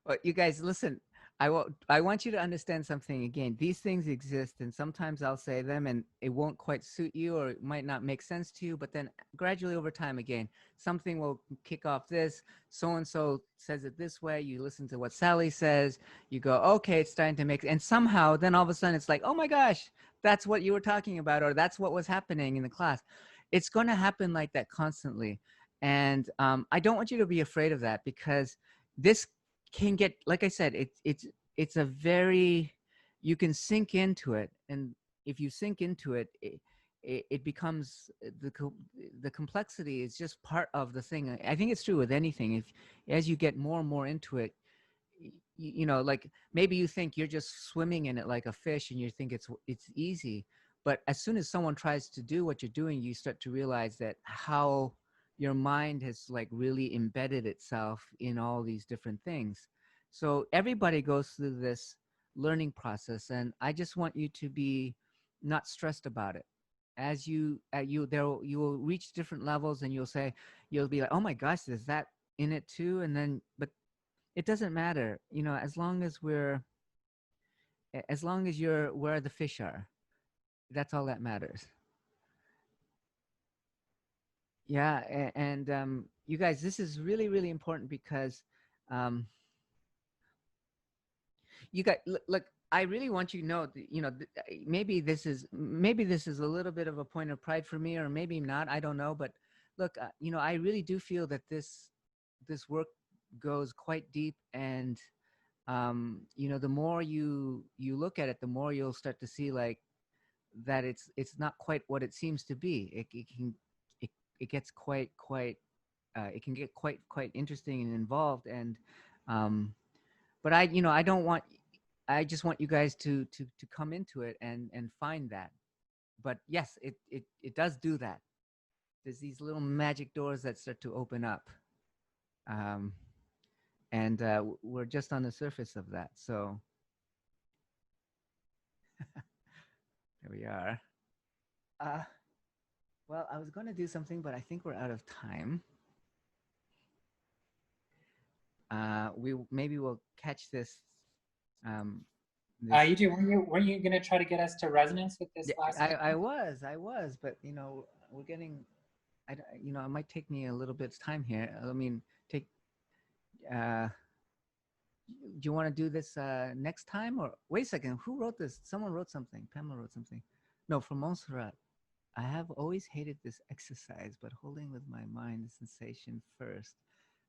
Speaker 1: Well, you guys, listen, I want you to understand something again. These things exist, and sometimes I'll say them and it won't quite suit you, or it might not make sense to you, but then gradually over time, again, something will kick off this. So-and-so says it this way. You listen to what Sally says. You go, okay, it's starting to make, and somehow then all of a sudden it's like, oh my gosh, that's what you were talking about, or that's what was happening in the class. It's going to happen like that constantly. And I don't want you to be afraid of that, because this can get, like I said, it's a very, you can sink into it, and if you sink into it, it becomes the complexity is just part of the thing. I think it's true with anything. If as you get more and more into it, you know, like maybe you think you're just swimming in it like a fish, and you think it's easy, but as soon as someone tries to do what you're doing, you start to realize that how your mind has like really embedded itself in all these different things. So everybody goes through this learning process, and I just want you to be not stressed about it. As you will reach different levels, and you'll be like, oh my gosh, there's that in it too. And then, but it doesn't matter, you know, as long as you're where the fish are, that's all that matters. Yeah, and you guys, this is really, really important, because you guys, look, I really want you to know, you know, maybe this is a little bit of a point of pride for me, or maybe not, I don't know. But look, you know, I really do feel that this work goes quite deep, and you know, the more you look at it, the more you'll start to see like that it's not quite what it seems to be. It gets quite it can get quite interesting and involved, and but I just want you guys to come into it and find that. But yes, it does do that. There's these little magic doors that start to open up, and we're just on the surface of that. So there we are. Well, I was going to do something, but I think we're out of time. Maybe we'll catch this.
Speaker 11: You weren't you gonna try to get us to resonance with this last?
Speaker 1: I was, but you know, we're getting. You know, it might take me a little bit of time here. I mean, do you want to do this next time, or wait a second? Who wrote this? Someone wrote something. Pamela wrote something. No, from Montserrat. I have always hated this exercise, but holding with my mind the sensation first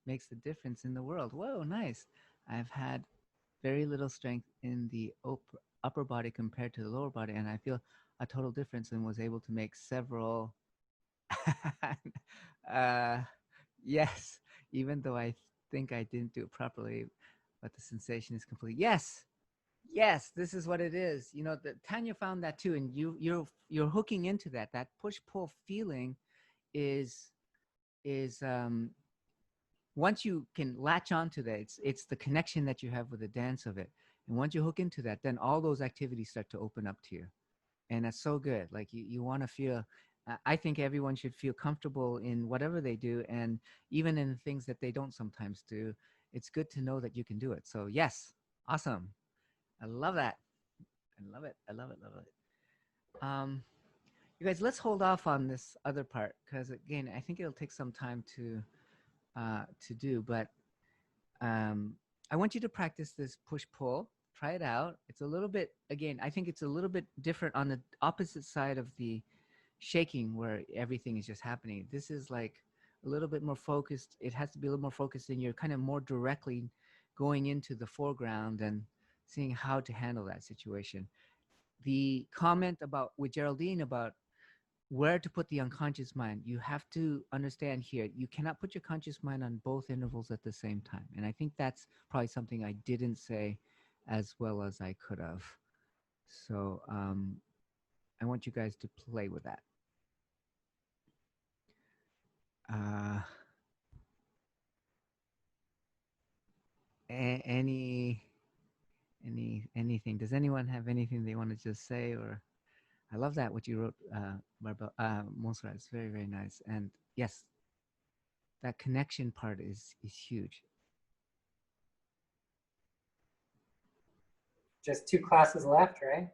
Speaker 1: makes the difference in the world. Whoa, nice. I've had very little strength in the upper body compared to the lower body, and I feel a total difference and was able to make several. Yes, even though I think I didn't do it properly, but the sensation is complete. Yes, yes, this is what it is. You know, Tanya found that too, and you're hooking into that. That push pull feeling is once you can latch onto that, it's the connection that you have with the dance of it. And once you hook into that, then all those activities start to open up to you, and that's so good. Like you want to feel. I think everyone should feel comfortable in whatever they do, and even in the things that they don't sometimes do. It's good to know that you can do it. So yes, awesome. I love that. I love it. I love it. Love it. You guys, let's hold off on this other part because again, I think it'll take some time to do. But I want you to practice this push pull. Try it out. It's a little bit again. I think it's a little bit different on the opposite side of the shaking where everything is just happening. This is like a little bit more focused. It has to be a little more focused, and you're kind of more directly going into the foreground and seeing how to handle that situation. The comment about with Geraldine about where to put the unconscious mind, you have to understand here, you cannot put your conscious mind on both intervals at the same time. And I think that's probably something I didn't say as well as I could have. So I want you guys to play with that. Anything? Does anyone have anything they want to just say? Or I love that what you wrote, Montserrat. It's very, very nice. And yes, that connection part is huge.
Speaker 11: Just 2 classes left, right?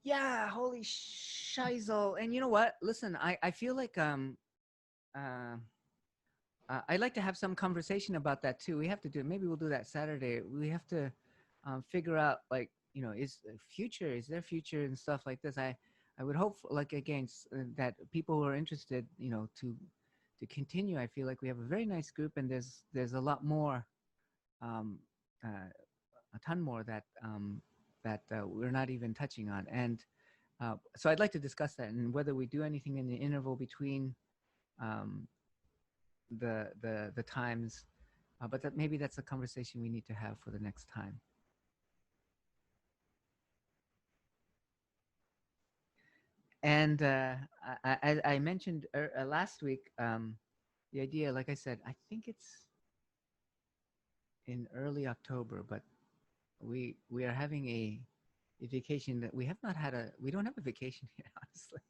Speaker 1: Yeah, holy shizel. And you know what? Listen, I feel like I'd like to have some conversation about that too. We have to do it. Maybe we'll do that Saturday. We have to figure out, like, you know, is there future and stuff like this. I would hope, like, again, that people who are interested, you know, to continue. I feel like we have a very nice group, and there's a lot more, a ton more that we're not even touching on. And so I'd like to discuss that, and whether we do anything in the interval between the times, but that maybe that's a conversation we need to have for the next time. And I mentioned last week, the idea, like I said, I think it's in early October, but we are having a vacation that we have not had we don't have a vacation here, honestly.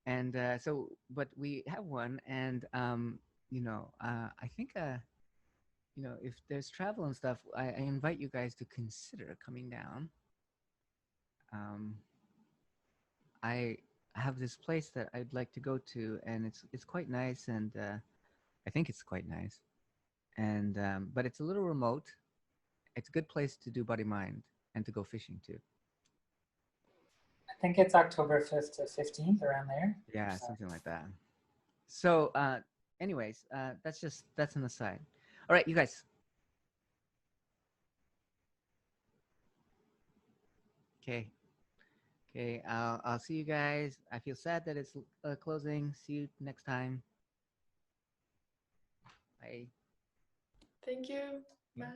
Speaker 1: And so, but we have one, and you know, I think you know, if there's travel and stuff, I invite you guys to consider coming down. I have this place that I'd like to go to, and it's quite nice, and I think it's quite nice, and but it's a little remote. It's a good place to do Bodymind and to go fishing too.
Speaker 11: I think it's October 5th to 15th, around there.
Speaker 1: Yeah, something like that. So anyways, that's an aside. All right, you guys. Okay. Okay, I'll see you guys. I feel sad that it's closing. See you next time. Bye.
Speaker 13: Thank you. Bye.